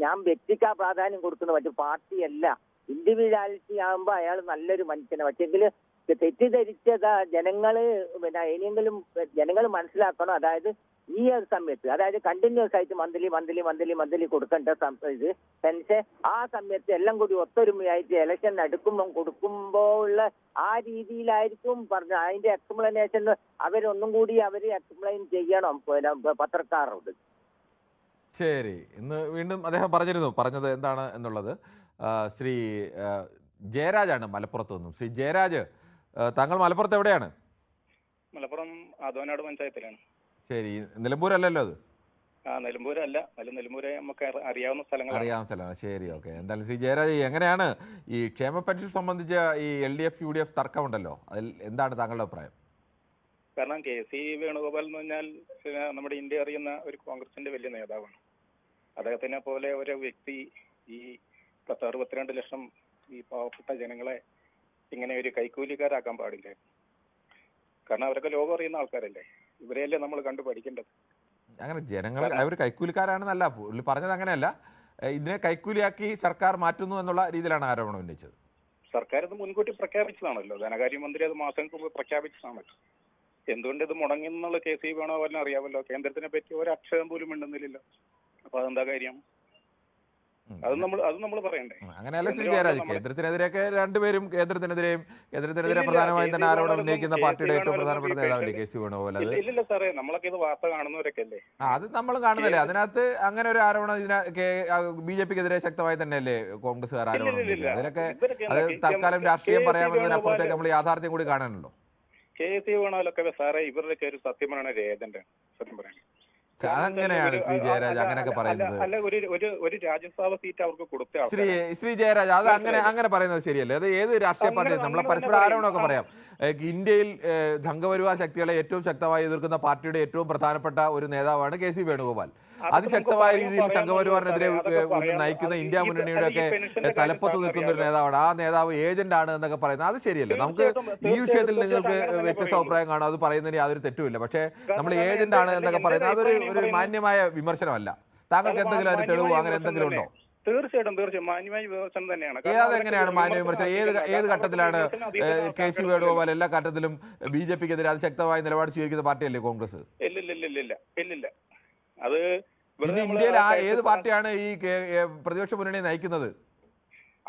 ഞാൻ വ്യക്തിക്കാ പ്രാധാന്യം കൊടുക്കുന്നു, മറ്റു പാർട്ടിയല്ല. ഇൻഡിവിജ്വാലിറ്റി ആകുമ്പോൾ അയാൾ നല്ലൊരു മനുഷ്യനെ. പക്ഷെങ്കിൽ തെറ്റിദ്ധരിച്ചതാ ജനങ്ങള് പിന്നെ ഇനിയെങ്കിലും ജനങ്ങൾ മനസ്സിലാക്കണം. അതായത് ഈ ഒരു സമയത്ത് അതായത് കണ്ടിന്യൂസ് ആയിട്ട് മന്ത്ലി കൊടുക്കേണ്ട ഇത് പെൻഷൻ ആ സമയത്ത് എല്ലാം കൂടി ഒത്തൊരുമയായിട്ട് ഇലക്ഷൻ കൊടുക്കുമ്പോൾ ഉള്ള ആ രീതിയിലായിരിക്കും പറഞ്ഞു. അതിന്റെ എക്സ്പ്ലനേഷൻ അവരൊന്നും കൂടി എക്സ്പ്ലെയിൻ ചെയ്യണം പത്രക്കാരോട്. ശരി, ഇന്ന് വീണ്ടും അദ്ദേഹം പറഞ്ഞത് എന്താണ് എന്നുള്ളത്. ശ്രീ ജയരാജാണ് മലപ്പുറത്ത് നിന്നും. ശ്രീ ജയരാജ്, താങ്കൾ മലപ്പുറത്ത് എവിടെയാണ്? മലപ്പുറം ആദവനാട് പഞ്ചായത്തിലാണ്. ശരി, നിലമ്പൂരല്ലല്ലോ അത്? നിലമ്പൂരല്ല, നിലമ്പൂരെ നമുക്ക് അറിയാവുന്ന സ്ഥലങ്ങളാണ്. ശരി, ഓക്കെ. എന്തായാലും ശ്രീ ജയരാജ്, എങ്ങനെയാണ് ഈ ക്ഷേമ പെൻഷൻ സംബന്ധിച്ച ഈ LDF UDF തർക്കമുണ്ടല്ലോ, അതിൽ എന്താണ് താങ്കളുടെ അഭിപ്രായം? കാരണം KC വേണുഗോപാൽ എന്ന് പറഞ്ഞാൽ നമ്മുടെ ഇന്ത്യ അറിയുന്ന ഒരു കോൺഗ്രസിന്റെ വലിയ നേതാവാണ്. അദ്ദേഹത്തിനെ പോലെ ഒരു വ്യക്തി ഈ 62 ലക്ഷം ഈ പാവപ്പെട്ട ജനങ്ങളെ ഇങ്ങനെ ഒരു കൈക്കൂലിക്കാരാക്കാൻ പാടില്ല. കാരണം അവരൊക്കെ ലോകം അറിയുന്ന ആൾക്കാരല്ലേ, ഇവരെയല്ലേ നമ്മൾ കണ്ടു പഠിക്കേണ്ടത്. അങ്ങനെ ജനങ്ങൾ അവർ കൈക്കൂലിക്കാരാണെന്നല്ല പുള്ളി പറഞ്ഞത്, അങ്ങനെയല്ല. ഇതിനെ കൈക്കൂലിയാക്കി സർക്കാർ മാറ്റുന്നു എന്നുള്ള രീതിയിലാണ് ആരോപണം ഉന്നയിച്ചത്. സർക്കാർ ഇത് മുൻകൂട്ടി പ്രഖ്യാപിച്ചതാണല്ലോ, ധനകാര്യമന്ത്രി അത് മാസങ്ങൾക്ക് മുമ്പ് പ്രഖ്യാപിച്ചതാണല്ലോ. എന്തുകൊണ്ട് ഇത് മുടങ്ങി എന്നുള്ള KC വേണുഗോപാലിന് അറിയാമല്ലോ. കേന്ദ്രത്തിനെ പറ്റി ഒരു അക്ഷരം പോലും മിണ്ടുന്നില്ലല്ലോ. അപ്പൊ അതെന്താ കാര്യം? അത് നമ്മൾ പറയണ്ടേ? അങ്ങനെയല്ല ശ്രീ ജയരാജ്, കേന്ദ്രത്തിനെതിരെയൊക്കെ രണ്ടുപേരും കേന്ദ്രത്തിനെതിരെ പ്രധാനമായും തന്നെ ആരോപണം ഉന്നയിക്കുന്ന പാർട്ടിയുടെ ഏറ്റവും പ്രധാനപ്പെട്ട നേതാവില്ലേ KC വേണുഗോപാൽ. അത് ഇല്ല സാറേ, നമ്മളൊക്കെ ഇത് വാർത്ത കാണുന്നവരൊക്കെ അല്ലേ. അത് നമ്മൾ കാണുന്നില്ലേ, അതിനകത്ത് അങ്ങനെ ഒരു ആരോപണം BJPക്കെതിരെ ശക്തമായി തന്നെയല്ലേ കോൺഗ്രസ്സുകാർ ആരോപണം ഉന്നയിക്കുന്നത്. അതിലൊക്കെ അത് തൽക്കാലം രാഷ്ട്രീയം പറയാമെന്നതിനപ്പുറത്തേക്ക് നമ്മൾ യാഥാർത്ഥ്യം കൂടി കാണാനല്ലോ. KC വേണുഗോപാലൊക്കെ സാറേ ഇവരുടെയൊക്കെ ഒരു സത്യം പറയുന്ന ഒരു ഏജന്റാണ് സത്യം പറയാൻ. അങ്ങനെയാണ് ശ്രീ ജയരാജ് അങ്ങനെയൊക്കെ പറയുന്നത്. അല്ല, ഒരു രാജ്യസഭ സീറ്റ് അവർക്ക് കൊടുത്ത ശ്രീ ജയരാജ്, അത് അങ്ങനെ പറയുന്നത് ശരിയല്ലേ. അത് ഏത് രാഷ്ട്രീയ പാർട്ടി, നമ്മളെ പരസ്പര ആരോപണമൊക്കെ പറയാം. ഇന്ത്യയിൽ സംഘപരിവാർ ശക്തികളെ ഏറ്റവും ശക്തമായി എതിർക്കുന്ന പാർട്ടിയുടെ ഏറ്റവും പ്രധാനപ്പെട്ട ഒരു നേതാവാണ് KC വേണുഗോപാൽ. അതിശക്തമായ രീതിയിൽ സംഘപരിവാറിനെതിരെ നയിക്കുന്ന ഇന്ത്യ മുന്നണിയുടെ ഒക്കെ തലപ്പത്ത് നിൽക്കുന്ന ഒരു നേതാവാണ്. ആ നേതാവ് ഏജന്റ് ആണ് എന്നൊക്കെ പറയുന്നത് അത് ശരിയല്ല. നമുക്ക് ഈ വിഷയത്തിൽ നിങ്ങൾക്ക് വ്യത്യസ്ത അഭിപ്രായം കാണും, അത് പറയുന്നതിന് യാതൊരു തെറ്റുമില്ല. പക്ഷേ നമ്മൾ ഏജന്റ് ആണ് എന്നൊക്കെ പറയുന്നത് അതൊരു മാന്യമായ വിമർശനമല്ല. താങ്കൾക്ക് എന്തെങ്കിലും ഒരു തെളിവോ അങ്ങനെ എന്തെങ്കിലും ഉണ്ടോ? തീർച്ചയായിട്ടും മാന്യമായ വിമർശനം തന്നെയാണ്. അതെങ്ങനെയാണ് മാന്യ വിമർശനം? ഏത് ഘട്ടത്തിലാണ് KC വേണുഗോപാൽ എല്ലാ ഘട്ടത്തിലും BJPക്കെതിരെ അതിശക്തമായ നിലപാട് സ്വീകരിക്കുന്ന പാർട്ടിയല്ലേ കോൺഗ്രസ്? ഇല്ലില്ല. അത് ഇന്ത്യയിൽ ഏത് പാർട്ടിയാണ് ഈ പ്രതിപക്ഷ മുന്നണിയെ നയിക്കുന്നത്?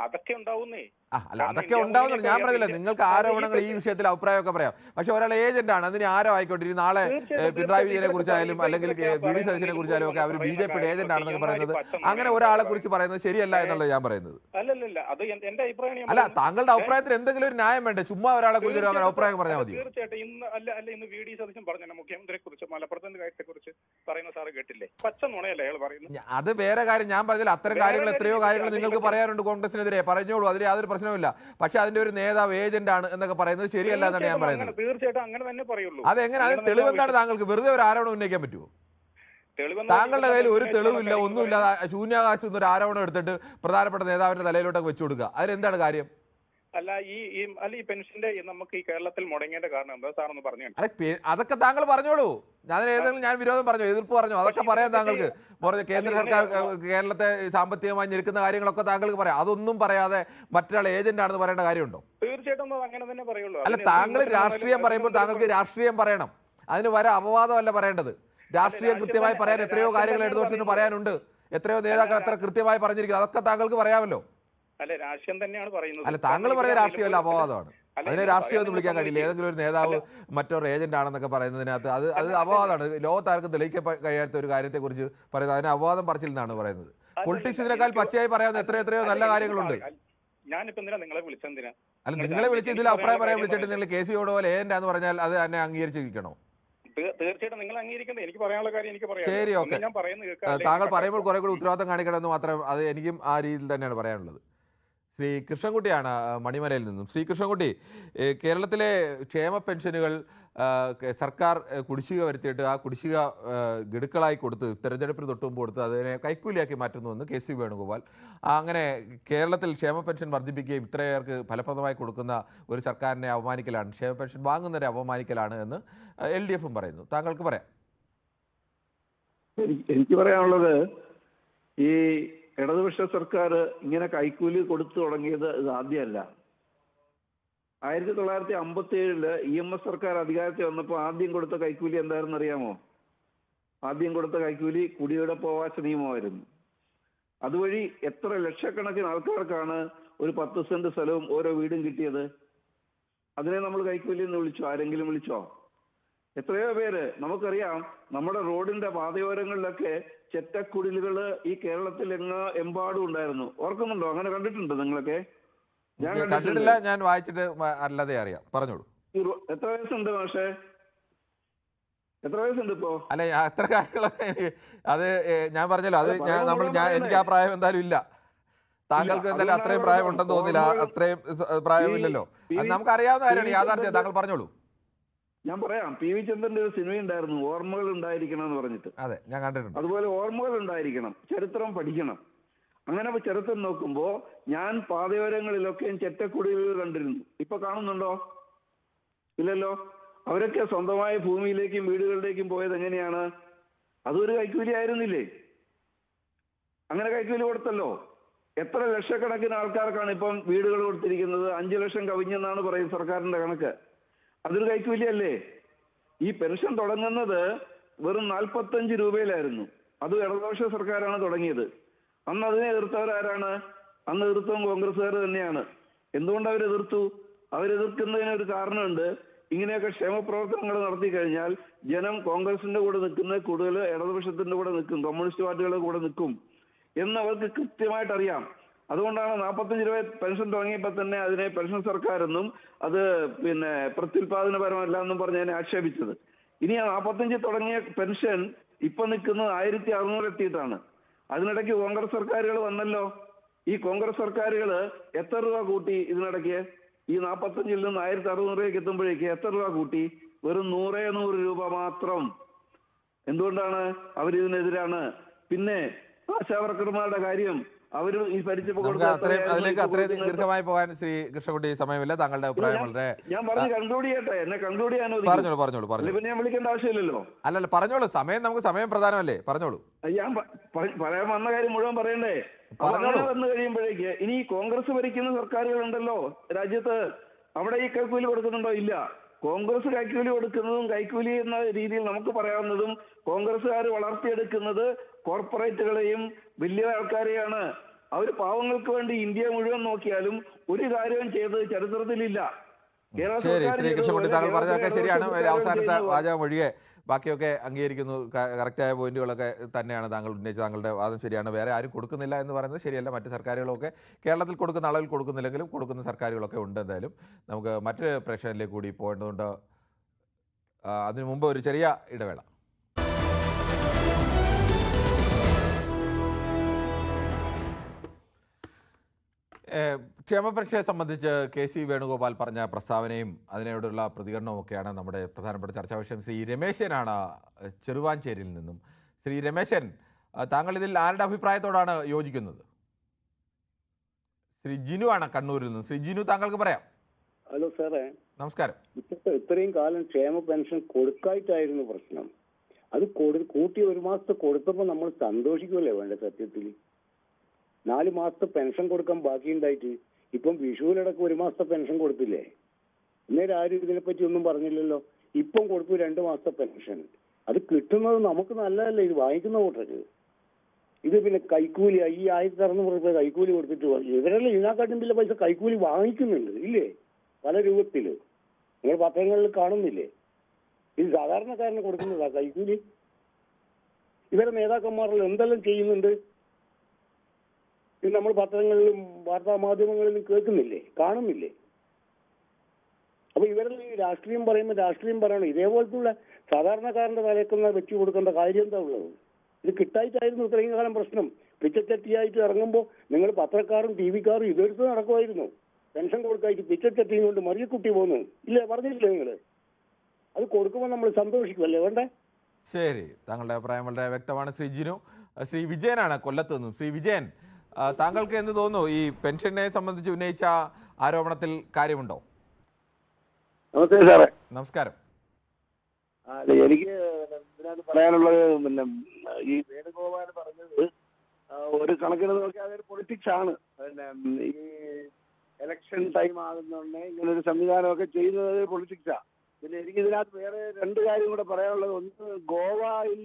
അതൊക്കെ ഉണ്ടാവുന്നേ. അല്ല, അതൊക്കെ ഉണ്ടാവുന്നുണ്ട്, ഞാൻ പറഞ്ഞില്ല. നിങ്ങൾക്ക് ആരോപണങ്ങൾ ഈ വിഷയത്തിൽ അഭിപ്രായമൊക്കെ പറയാം. പക്ഷെ ഒരാൾ ഏജന്റ് ആണ്, അതിന് ആരോ ആയിക്കോട്ടെ. നാളെ പിണറായി വിജയനെ കുറിച്ചായാലും അല്ലെങ്കിൽ VD സതീശനെ കുറിച്ചായാലും ഒക്കെ അവർ BJPയുടെ ഏജന്റ് ആണെന്നൊക്കെ പറയുന്നത്, അങ്ങനെ ഒരാളെ കുറിച്ച് പറയുന്നത് ശരിയല്ല എന്നുള്ളത് ഞാൻ പറയുന്നത്. അല്ല, താങ്കളുടെ അഭിപ്രായത്തിൽ എന്തെങ്കിലും ഒരു ന്യായം വേണ്ടേ? ചുമ്മാ ഒരാളെ കുറിച്ച് അങ്ങനെ അഭിപ്രായം പറഞ്ഞാൽ മതി. തീർച്ചയായിട്ടും ഇന്ന് VD സതീശൻ പറഞ്ഞ മുഖ്യമന്ത്രിയെ കുറിച്ച് മലപ്പുറത്തിന്റെ കാര്യത്തെ കുറിച്ച് പറയുന്ന സാറ് കേട്ടില്ലേ? പച്ച നുണയല്ലേ അയാൾ പറയുന്നത്? അത് വേറെ കാര്യം. ഞാൻ പറഞ്ഞില്ല, അത്തരം കാര്യങ്ങൾ എത്രയോ കാര്യങ്ങൾ നിങ്ങൾക്ക് പറയാനുണ്ട് കോൺഗ്രസിനെതിരെ, പറഞ്ഞോളൂ, അതിൽ യാതൊരു പ്രശ്നമില്ല. പക്ഷെ അതിന്റെ ഒരു നേതാവ് ഏജന്റ് ആണ് എന്നൊക്കെ പറയുന്നത് ശരിയല്ല എന്നാണ് ഞാൻ പറയുന്നത്. തീർച്ചയായിട്ടും അങ്ങനെ തന്നെ പറയുള്ളൂ. അതെങ്ങനെ? അതിന് തെളിവെന്താണ് താങ്കൾക്ക്? വെറുതെ ഒരു ആരോപണം ഉന്നയിക്കാൻ പറ്റുമോ? താങ്കളുടെ കയ്യിൽ ഒരു തെളിവില്ല, ഒന്നുമില്ല, ശൂന്യാകാശത്ത് നിന്ന് ഒരു ആരോപണം എടുത്തിട്ട് പ്രധാനപ്പെട്ട നേതാവിന്റെ തലയിലോട്ടൊക്കെ വെച്ചു കൊടുക്കുക. അതിലെന്താണ് കാര്യം? അല്ല, ഈ പെൻഷന്റെ നമുക്ക് ഈ കേരളത്തിൽ മുടങ്ങേണ്ട കാരണം എന്താ സാറൊന്ന് പറഞ്ഞു? അതൊക്കെ താങ്കൾ പറഞ്ഞോളൂ. ഞാൻ വിരോധം പറഞ്ഞോ, എതിർപ്പ് പറഞ്ഞോ, അതൊക്കെ പറയാം താങ്കൾക്ക്. കേന്ദ്ര സർക്കാർ കേരളത്തെ സാമ്പത്തികമായി ഞെരുക്കുന്ന കാര്യങ്ങളൊക്കെ താങ്കൾക്ക് പറയാം. അതൊന്നും പറയാതെ മറ്റൊരാൾ ഏജന്റ് ആണെന്ന് പറയേണ്ട കാര്യമുണ്ടോ? തീർച്ചയായിട്ടും അങ്ങനെ തന്നെ പറയുള്ളൂ. അല്ല, താങ്കൾ രാഷ്ട്രീയം പറയുമ്പോൾ താങ്കൾക്ക് രാഷ്ട്രീയം പറയണം. അതിന് വരെ അപവാദമല്ല പറയേണ്ടത്. രാഷ്ട്രീയം കൃത്യമായി പറയാൻ എത്രയോ കാര്യങ്ങൾ ഇടതുപക്ഷത്തിന് പറയാനുണ്ട്. എത്രയോ നേതാക്കൾ അത്ര കൃത്യമായി പറഞ്ഞിരിക്കുന്നു. അതൊക്കെ താങ്കൾക്ക് പറയാമല്ലോ. അല്ല, രാഷ്ട്രീയം തന്നെയാണ് പറയുന്നത്. അല്ല, താങ്കൾ പറഞ്ഞ രാഷ്ട്രീയമല്ല, അപവാദമാണ്. അതിനെ രാഷ്ട്രീയം ഒന്നും വിളിക്കാൻ കഴിയില്ല. ഏതെങ്കിലും ഒരു നേതാവ് മറ്റൊരു ഏജന്റ് ആണെന്നൊക്കെ പറയുന്നതിനകത്ത് അത് അപവാദമാണ്. ലോകത്താർക്കും തെളിയിക്കാൻ കഴിയാത്ത ഒരു കാര്യത്തെ കുറിച്ച് പറയുന്നത് അതിന് അപവാദം പറച്ചിൽ എന്നാണ് പറയുന്നത്. പൊളിറ്റിക്സ് ഇതിനേക്കാൾ പച്ചയായി പറയാവുന്ന എത്രയോ നല്ല കാര്യങ്ങളുണ്ട്. നിങ്ങളെ വിളിച്ചെന്തിനാ? അല്ല, നിങ്ങളെ വിളിച്ച് ഇതിൽ അഭിപ്രായം പറയാൻ വിളിച്ചിട്ട് നിങ്ങൾ KC വേണുഗോപാൽ ഏജന്റ് എന്ന് പറഞ്ഞാൽ അത് തന്നെ അംഗീകരിച്ചിരിക്കണോ? തീർച്ചയായിട്ടും നിങ്ങൾ അംഗീകരിക്കേണ്ടത്. എനിക്ക് പറയാനുള്ള കാര്യം എനിക്ക് പറയാം. ശരി, ഓക്കെ. താങ്കൾ പറയുമ്പോൾ കുറെ കൂടി ഉത്തരവാദിത്തം കാണിക്കണമെന്ന് മാത്രം, അത് എനിക്കും ആ രീതിയിൽ തന്നെയാണ് പറയാനുള്ളത്. ശ്രീ കൃഷ്ണൻകുട്ടിയാണ് മണിമലയിൽ നിന്നും. ശ്രീ കൃഷ്ണൻകുട്ടി, കേരളത്തിലെ ക്ഷേമ പെൻഷനുകൾ സർക്കാർ കുടിശ്ശിക വരുത്തിയിട്ട് ആ കുടിശ്ശിക ഗഡുക്കളായി കൊടുത്ത് തെരഞ്ഞെടുപ്പിന് തൊട്ടുമുമ്പ് കൊടുത്ത് അതിനെ കൈക്കൂലിയാക്കി മാറ്റുന്നുവെന്ന് KC വേണുഗോപാൽ. അങ്ങനെ കേരളത്തിൽ ക്ഷേമ പെൻഷൻ വർദ്ധിപ്പിക്കുകയും ഇത്രയേർക്ക് ഫലപ്രദമായി കൊടുക്കുന്ന ഒരു സർക്കാരിനെ അവമാനിക്കലാണ്, ക്ഷേമ പെൻഷൻ വാങ്ങുന്നവരെ അവമാനിക്കലാണ് എന്ന് LDFും പറയുന്നു. താങ്കൾക്ക് പറയാം. എനിക്ക് പറയാനുള്ളത്, ഈ ഇടതുപക്ഷ സർക്കാർ ഇങ്ങനെ കൈക്കൂലി കൊടുത്തു തുടങ്ങിയത് ഇത് ആദ്യമല്ല. 1957 EMS സർക്കാർ അധികാരത്തിൽ വന്നപ്പോൾ ആദ്യം കൊടുത്ത കൈക്കൂലി എന്താണെന്ന് അറിയാമോ? ആദ്യം കൊടുത്ത കൈക്കൂലി കുടിയുടെ അവകാശ നിയമമായിരുന്നു. അതുവഴി എത്ര ലക്ഷക്കണക്കിന് ആൾക്കാർക്കാണ് ഒരു 10 സെന്റ് സ്ഥലവും ഓരോ വീടും കിട്ടിയത്? അതിനെ നമ്മൾ കൈക്കൂലി എന്ന് വിളിച്ചോ? ആരെങ്കിലും വിളിച്ചോ? എത്രയോ പേര് നമുക്കറിയാം. നമ്മുടെ റോഡിന്റെ പാതയോരങ്ങളിലൊക്കെ ചെറ്റക്കുടിലുകള് ഈ കേരളത്തിൽ എമ്പാടും ഉണ്ടായിരുന്നു. ഓർക്കുന്നുണ്ടോ? അങ്ങനെ കണ്ടിട്ടുണ്ടോ നിങ്ങളൊക്കെ? ഞാൻ കണ്ടിട്ടില്ല, ഞാൻ വായിച്ചിട്ട് അല്ലാതെ അറിയാം. പറഞ്ഞോളൂ. എത്ര വയസ്സുണ്ട് പക്ഷേ? എത്ര വയസ്സുണ്ട് ഇപ്പോ? അല്ല അത്ര കാര്യങ്ങളൊക്കെ അത് ഞാൻ പറഞ്ഞല്ലോ, അത് എനിക്ക് ആ പ്രായം എന്തായാലും ഇല്ല. താങ്കൾക്ക് എന്തായാലും അത്രയും പ്രായം ഉണ്ടെന്ന് തോന്നില്ല, അത്രയും പ്രായമില്ലല്ലോ. അത് നമുക്ക് അറിയാവുന്ന കാര്യമാണ്, യാഥാർത്ഥ്യം. താങ്കൾ പറഞ്ഞോളൂ. ഞാൻ പറയാം. പി വി ചന്ദ്രന്റെ ഒരു സിനിമ ഉണ്ടായിരുന്നു, ഓർമ്മകൾ ഉണ്ടായിരിക്കണം എന്ന് പറഞ്ഞിട്ട്. അതെ, ഞാൻ കണ്ടിട്ടുണ്ട്. അതുപോലെ ഓർമ്മകൾ ഉണ്ടായിരിക്കണം, ചരിത്രം പഠിക്കണം. അങ്ങനെ ചരിത്രം നോക്കുമ്പോ ഞാൻ പാതയോരങ്ങളിലൊക്കെയും ചെറ്റക്കുടിലുകൾ കണ്ടിരുന്നു. ഇപ്പൊ കാണുന്നുണ്ടോ? ഇല്ലല്ലോ. അവരൊക്കെ സ്വന്തമായ ഭൂമിയിലേക്കും വീടുകളിലേക്കും പോയത് എങ്ങനെയാണ്? അതൊരു കൈക്കൂലി ആയിരുന്നില്ലേ? അങ്ങനെ കൈക്കൂലി കൊടുത്തല്ലോ. എത്ര ലക്ഷക്കണക്കിന് ആൾക്കാർക്കാണ് ഇപ്പം വീടുകൾ കൊടുത്തിരിക്കുന്നത്? 5 ലക്ഷം കവിഞ്ഞെന്നാണ് പറയും സർക്കാരിന്റെ കണക്ക്. അതൊരു കൈക്കൂലിയല്ലേ? ഈ പെൻഷൻ തുടങ്ങുന്നത് വെറും 45 രൂപയിലായിരുന്നു. അത് ഇടതുപക്ഷ സർക്കാരാണ് തുടങ്ങിയത്. അന്ന് അതിനെ എതിർത്തവരാരാണ്? അന്ന് എതിർത്തവും കോൺഗ്രസ്സുകാർ തന്നെയാണ്. എന്തുകൊണ്ട് അവരെതിർത്തു? അവരെതിർക്കുന്നതിനൊരു കാരണമുണ്ട്. ഇങ്ങനെയൊക്കെ ക്ഷേമപ്രവർത്തനങ്ങൾ നടത്തി കഴിഞ്ഞാൽ ജനം കോൺഗ്രസിന്റെ കൂടെ നിൽക്കുന്നത് കൂടുതൽ ഇടതുപക്ഷത്തിന്റെ കൂടെ നിൽക്കും, കമ്മ്യൂണിസ്റ്റ് പാർട്ടികളുടെ കൂടെ നിൽക്കും എന്നവർക്ക് കൃത്യമായിട്ട് അറിയാം. അതുകൊണ്ടാണ് 45 രൂപ പെൻഷൻ തുടങ്ങിയപ്പോൾ തന്നെ അതിനെ പെൻഷൻ സർക്കാരെന്നും അത് പ്രത്യുൽപാദനപരമല്ല എന്നും പറഞ്ഞ് അതിനെ ആക്ഷേപിച്ചത്. ഇനി ആ 45 തുടങ്ങിയ പെൻഷൻ ഇപ്പൊ നിൽക്കുന്നത് 1600 എത്തിയിട്ടാണ്. അതിനിടയ്ക്ക് കോൺഗ്രസ് സർക്കാരുകൾ വന്നല്ലോ. ഈ കോൺഗ്രസ് സർക്കാരുകൾ എത്ര രൂപ കൂട്ടി? ഇതിനിടയ്ക്ക് ഈ 45 നിന്ന് 1600 എത്തുമ്പോഴേക്ക് എത്ര രൂപ കൂട്ടി? വെറും 100 രൂപ മാത്രം. എന്തുകൊണ്ടാണ്? അവരിതിനെതിരാണ്. പിന്നെ ആശാവർക്കർമാരുടെ കാര്യം അവർ ഈ അതിലേക്ക് അത്രയും ദീർഘമായി പോകാൻ ശ്രീ കൃഷ്ണൻകുട്ടി സമയമില്ല. താങ്കളുടെ അഭിപ്രായം വളരെ ഞാൻ പറഞ്ഞു കൺക്ലൂഡ് ചെയ്യട്ടെ. എന്നെ കൺക്ലൂഡ് ചെയ്യാൻ പറഞ്ഞോളൂ. പിന്നെ ഞാൻ വിളിക്കേണ്ട ആവശ്യമില്ലല്ലോ. അല്ലല്ല, പറഞ്ഞോളൂ. നമുക്ക് സമയം പ്രധാനമല്ലേ? പറഞ്ഞോളൂ. ഞാൻ പറയാൻ വന്ന കാര്യം മുഴുവൻ പറയണ്ടേ? വന്നു കഴിയുമ്പോഴേക്ക് ഇനി കോൺഗ്രസ് ഭരിക്കുന്ന സർക്കാരുകളുണ്ടല്ലോ രാജ്യത്ത്, അവിടെ ഈ കൈക്കൂലി കൊടുക്കുന്നുണ്ടോ? ഇല്ല. കോൺഗ്രസ് കൈക്കൂലി കൊടുക്കുന്നതും കൈക്കൂലി എന്ന രീതിയിൽ നമുക്ക് പറയാവുന്നതും കോൺഗ്രസ്സുകാർ വളർത്തിയെടുക്കുന്നത് കോർപ്പറേറ്റുകളെയും വലിയ ആൾക്കാരെയാണ്. അവർ പാവങ്ങൾക്ക് വേണ്ടി ഇന്ത്യ മുഴുവൻ നോക്കിയാലും ഒരു കാര്യവും ചെയ്തത് ചരിത്രത്തിലില്ല. ശരി, ശ്രീ കൃഷ്ണൻകുട്ടി, താങ്കൾ പറഞ്ഞതൊക്കെ ശരിയാണ്. അവസാനത്തെ വാചകം ഒഴികെ ബാക്കിയൊക്കെ അംഗീകരിക്കുന്നു. കറക്റ്റായ പോയിന്റുകളൊക്കെ തന്നെയാണ് താങ്കൾ ഉന്നയിച്ചത്. താങ്കളുടെ വാദം ശരിയാണ്. വേറെ ആരും കൊടുക്കുന്നില്ല എന്ന് പറയുന്നത് ശരിയല്ല. മറ്റ് സർക്കാരുകളൊക്കെ കേരളത്തിൽ കൊടുക്കുന്ന അളവിൽ കൊടുക്കുന്നില്ലെങ്കിലും കൊടുക്കുന്ന സർക്കാരുകളൊക്കെ ഉണ്ട്. എന്തായാലും നമുക്ക് മറ്റൊരു പ്രേക്ഷകരിലേക്ക് കൂടി പോകേണ്ടതുണ്ട്. അതിനു മുമ്പ് ഒരു ചെറിയ ഇടവേള. ക്ഷേമപരീക്ഷയെ സംബന്ധിച്ച് KC വേണുഗോപാൽ പറഞ്ഞ പ്രസ്താവനയും അതിനോടുള്ള പ്രതികരണവും ഒക്കെയാണ് നമ്മുടെ പ്രധാനപ്പെട്ട ചർച്ചാ വിഷയം. ശ്രീ രമേശനാണ് ചെറുവാഞ്ചേരിയിൽ നിന്നും. ശ്രീ രമേശൻ, താങ്കൾ ഇതിൽ ആരുടെ അഭിപ്രായത്തോടാണ് യോജിക്കുന്നത്? ശ്രീ ജിനു ആണ് കണ്ണൂരിൽ നിന്ന്. ശ്രീ ജിനു, താങ്കൾക്ക് പറയാം. ഹലോ സാറേ, നമസ്കാരം. ഇത്രയും കാലം ക്ഷേമ പെൻഷൻ കൊടുക്കായിട്ടായിരുന്നു പ്രശ്നം. അത് കൂട്ടി 1 മാസത്തെ കൊടുത്തപ്പോൾ നമ്മൾ സന്തോഷിക്കുമല്ലേ വേണ്ട? സത്യത്തിൽ 4 മാസത്തെ പെൻഷൻ കൊടുക്കാൻ ബാക്കിയുണ്ടായിട്ട് ഇപ്പം വിഷുവിലടക്കം 1 മാസത്തെ പെൻഷൻ കൊടുത്തില്ലേ? അന്നേരം ആരും ഇതിനെപ്പറ്റി ഒന്നും പറഞ്ഞില്ലല്ലോ. ഇപ്പം കൊടുത്തു 2 മാസത്തെ പെൻഷൻ. അത് കിട്ടുന്നത് നമുക്ക് നല്ലതല്ലേ ഇത് വാങ്ങിക്കുന്ന കൂട്ടർക്ക്? ഇത് പിന്നെ കൈക്കൂലി ഈ 1600 രൂപ കൈക്കൂലി കൊടുത്തിട്ട് ഇവരെല്ലാം ഇതിനെക്കാട്ടും വലിയ പൈസ കൈക്കൂലി വാങ്ങിക്കുന്നുണ്ട് ഇല്ലേ? പല രൂപത്തില് നിങ്ങൾ പത്രങ്ങളിൽ കാണുന്നില്ലേ? ഇത് സാധാരണക്കാരന് കൊടുക്കുന്നതാ കൈക്കൂലി. ഇവരെ നേതാക്കന്മാരെല്ലാം എന്തെല്ലാം ചെയ്യുന്നുണ്ട് ഇത് നമ്മൾ പത്രങ്ങളിലും വാർത്താ മാധ്യമങ്ങളിലും കേൾക്കുന്നില്ലേ, കാണുന്നില്ലേ? അപ്പൊ ഇവരെല്ലാം ഈ രാഷ്ട്രീയം പറയുമ്പോൾ രാഷ്ട്രീയം പറയണം. ഇതേപോലത്തുള്ള സാധാരണക്കാരന്റെ തലക്കുന്ന വെച്ചു കൊടുക്കേണ്ട കാര്യം എന്താ ഉള്ളത്? ഇത് കിട്ടായിട്ടായിരുന്നു ഇത്രയും കാലം പ്രശ്നം. പിച്ചച്ചട്ടിയായിട്ട് ഇറങ്ങുമ്പോൾ നിങ്ങൾ പത്രക്കാരും TV-ക്കാരും ഇതെടുത്ത് നടക്കുമായിരുന്നു. പെൻഷൻ കൊടുക്കായിട്ട് പിച്ചച്ചട്ടിയും കൊണ്ട് മറിയക്കുട്ടി പോകുന്നു ഇല്ലേ? പറഞ്ഞില്ലേ നിങ്ങള്? അത് കൊടുക്കുമ്പോൾ നമ്മൾ സന്തോഷിക്കുമല്ലേ വേണ്ടേ? ശരി, താങ്കളുടെ അഭിപ്രായം വളരെ വ്യക്തമാണ്. ശ്രീ ജിനു. ശ്രീ വിജയനാണ് കൊല്ലത്ത് നിന്നും. ശ്രീ വിജയൻ, താങ്കൾക്ക് എന്ത് തോന്നുന്നു? ഈ പെൻഷനെ സംബന്ധിച്ച് ഉന്നയിച്ച ആരോപണത്തിൽ കാര്യമുണ്ടോ? നമസ്തേ സാറേ. നമസ്കാരം. എനിക്ക് ഇതിനകത്ത് പറയാനുള്ളത് ഈ വേണുഗോപാൽ പറഞ്ഞത് ഒരു കണക്കിന് നോക്കിയാൽ അതൊരു പൊളിറ്റിക്സ് ആണ്. ഈ ഇലക്ഷൻ ടൈം ആകുന്നോണ്ടേ ഇങ്ങനൊരു സംവിധാനമൊക്കെ ചെയ്യുന്നത് പൊളിറ്റിക്സാ. പിന്നെ എനിക്ക് ഇതിനകത്ത് വേറെ 2 കാര്യം കൂടെ പറയാനുള്ളത്. ഒന്ന്, ഗോവയിൽ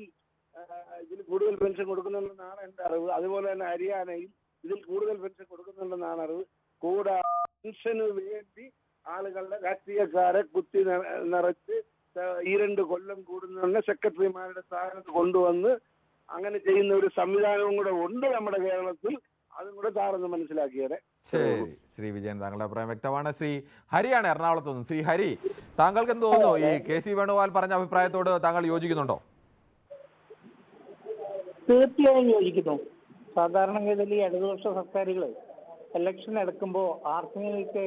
ഇതിൽ കൂടുതൽ പെൻഷൻ കൊടുക്കുന്നുണ്ടെന്നാണ് എൻ്റെ അറിവ്. അതുപോലെ തന്നെ ഹരിയാനയിൽ ഇതിൽ കൂടുതൽ പെൻഷൻ കൊടുക്കുന്നുണ്ടെന്നാണ് അറിവ്. കൂടാതെ പെൻഷന് വേണ്ടി ആളുകളുടെ രാഷ്ട്രീയക്കാരെ കുത്തി നിറച്ച് 2 കൊല്ലം കൂടുന്ന സെക്രട്ടറിമാരുടെ സ്ഥാനത്ത് കൊണ്ടുവന്ന് അങ്ങനെ ചെയ്യുന്ന ഒരു സംവിധാനവും കൂടെ ഉണ്ട് നമ്മുടെ കേരളത്തിൽ. അതും കൂടെ സാറൊന്ന് മനസ്സിലാക്കിയേരെ. ശരി ശ്രീ വിജയൻ, താങ്കളുടെ അഭിപ്രായം വ്യക്തമാണ്. ശ്രീ ഹരിയാണ് എറണാകുളത്ത് നിന്ന്. ശ്രീ ഹരി, താങ്കൾക്ക് എന്ത് തോന്നുന്നു? ഈ KC വേണുഗോപാൽ പറഞ്ഞ അഭിപ്രായത്തോട് താങ്കൾ യോജിക്കുന്നുണ്ടോ? തീർച്ചയായും യോജിക്കുന്നു. സാധാരണഗതിയിൽ ഈ ഇടതുപക്ഷ സർക്കാരുകൾ ഇലക്ഷൻ എടുക്കുമ്പോൾ ആർക്കെങ്കിലൊക്കെ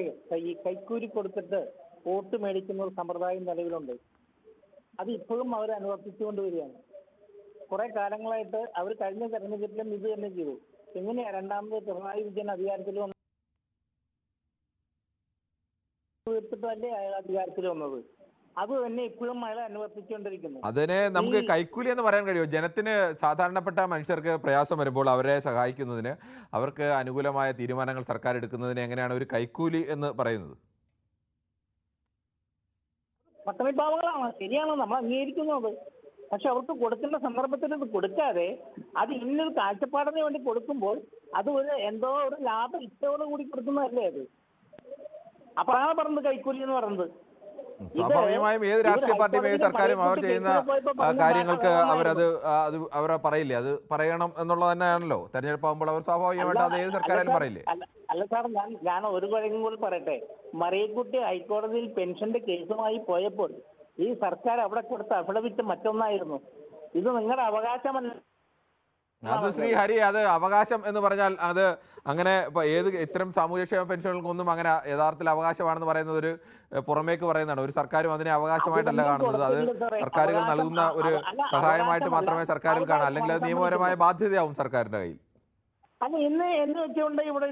ഈ കൈക്കൂലി കൊടുത്തിട്ട് വോട്ട് മേടിക്കുന്ന ഒരു സമ്പ്രദായം നിലവിലുണ്ട്. അത് ഇപ്പോഴും അവർ അനുവർത്തിച്ചുകൊണ്ട് വരികയാണ്. കുറെ കാലങ്ങളായിട്ട് അവർ കഴിഞ്ഞ തെരഞ്ഞെടുപ്പിലും ഇത് തന്നെ ചെയ്തു. എങ്ങനെയാ രണ്ടാമത് പിണറായി വിജയൻ അധികാരത്തിൽ വന്നത്? തീർത്തിട്ടല്ലേ അയാൾ അധികാരത്തിൽ വന്നത്. അത് തന്നെ ഇപ്പോഴും അയാൾ അനുവർത്തിച്ചുകൊണ്ടിരിക്കുന്നു. അതിനെ നമുക്ക് കൈക്കൂലി എന്ന് പറയാൻ കഴിയുമോ? ജനത്തിന്, സാധാരണപ്പെട്ട മനുഷ്യർക്ക് പ്രയാസം വരുമ്പോൾ അവരെ സഹായിക്കുന്നതിന്, അവർക്ക് അനുകൂലമായ തീരുമാനങ്ങൾ സർക്കാർ എടുക്കുന്നതിന് എങ്ങനെയാണ് ഒരു കൈക്കൂലി എന്ന് പറയുന്നത്? പട്ടണിപ്പാവങ്ങളാണ്, ശരിയാണ്, നമ്മൾ അംഗീകരിക്കുന്നത്. പക്ഷെ അവർക്ക് കൊടുക്കേണ്ട സന്ദർഭത്തിൽ ഇത് കൊടുക്കാതെ അത് ഇന്നൊരു കാഴ്ചപ്പാടിന് വേണ്ടി കൊടുക്കുമ്പോൾ അത് ഒരു എന്തോ ഒരു ലാഭ ഇഷ്ടയോട് കൂടി കൊടുക്കുന്നതല്ലേ അത്? അപ്പോഴാണ് പറഞ്ഞത് കൈക്കൂലി എന്ന് പറയുന്നത്. സ്വാഭാവികമായും ഏത് രാഷ്ട്രീയ പാർട്ടിയും ഏത് സർക്കാരും അവർ ചെയ്യുന്ന കാര്യങ്ങൾക്ക് അവർ പറയില്ലേ? അത് പറയണം എന്നുള്ളത് തന്നെയാണല്ലോ. തെരഞ്ഞെടുപ്പ് ആകുമ്പോൾ അവർ സ്വാഭാവികമായിട്ട് അത് ഏത് സർക്കാരും പറയില്ലേ? അല്ല സാർ, ഞാൻ ഒരു കാര്യം കൂടി പറയട്ടെ. മറിയക്കുട്ടി ഹൈക്കോടതിയിൽ പെൻഷന്റെ കേസുമായി പോയപ്പോൾ ഈ സർക്കാർ അവിടെ കൊടുത്ത അഫിഡവിറ്റ് മറ്റൊന്നായിരുന്നു. ഇത് നിങ്ങളുടെ അവകാശമല്ല. അത് ശ്രീ ഹരി, അത് അവകാശം എന്ന് പറഞ്ഞാൽ അത് അങ്ങനെ ഏത് ഇത്തരം സാമൂഹ്യക്ഷേമ പെൻഷനുകൾക്കൊന്നും അങ്ങനെ യഥാർത്ഥത്തിൽ അവകാശമാണെന്ന് പറയുന്നത് ഒരു പുറമേക്ക് പറയുന്നതാണ്. ഒരു സർക്കാരും അതിനെ അവകാശമായിട്ടല്ല കാണുന്നത്. അത് സർക്കാരുകൾ നൽകുന്ന ഒരു സഹായമായിട്ട് മാത്രമേ സർക്കാരുകൾ കാണൂ. അല്ലെങ്കിൽ അത് നിയമപരമായ ബാധ്യതയാവും സർക്കാരിന്റെ കയ്യിൽ. അല്ല, എന്ന് വെച്ചുകൊണ്ട് ഇവിടെ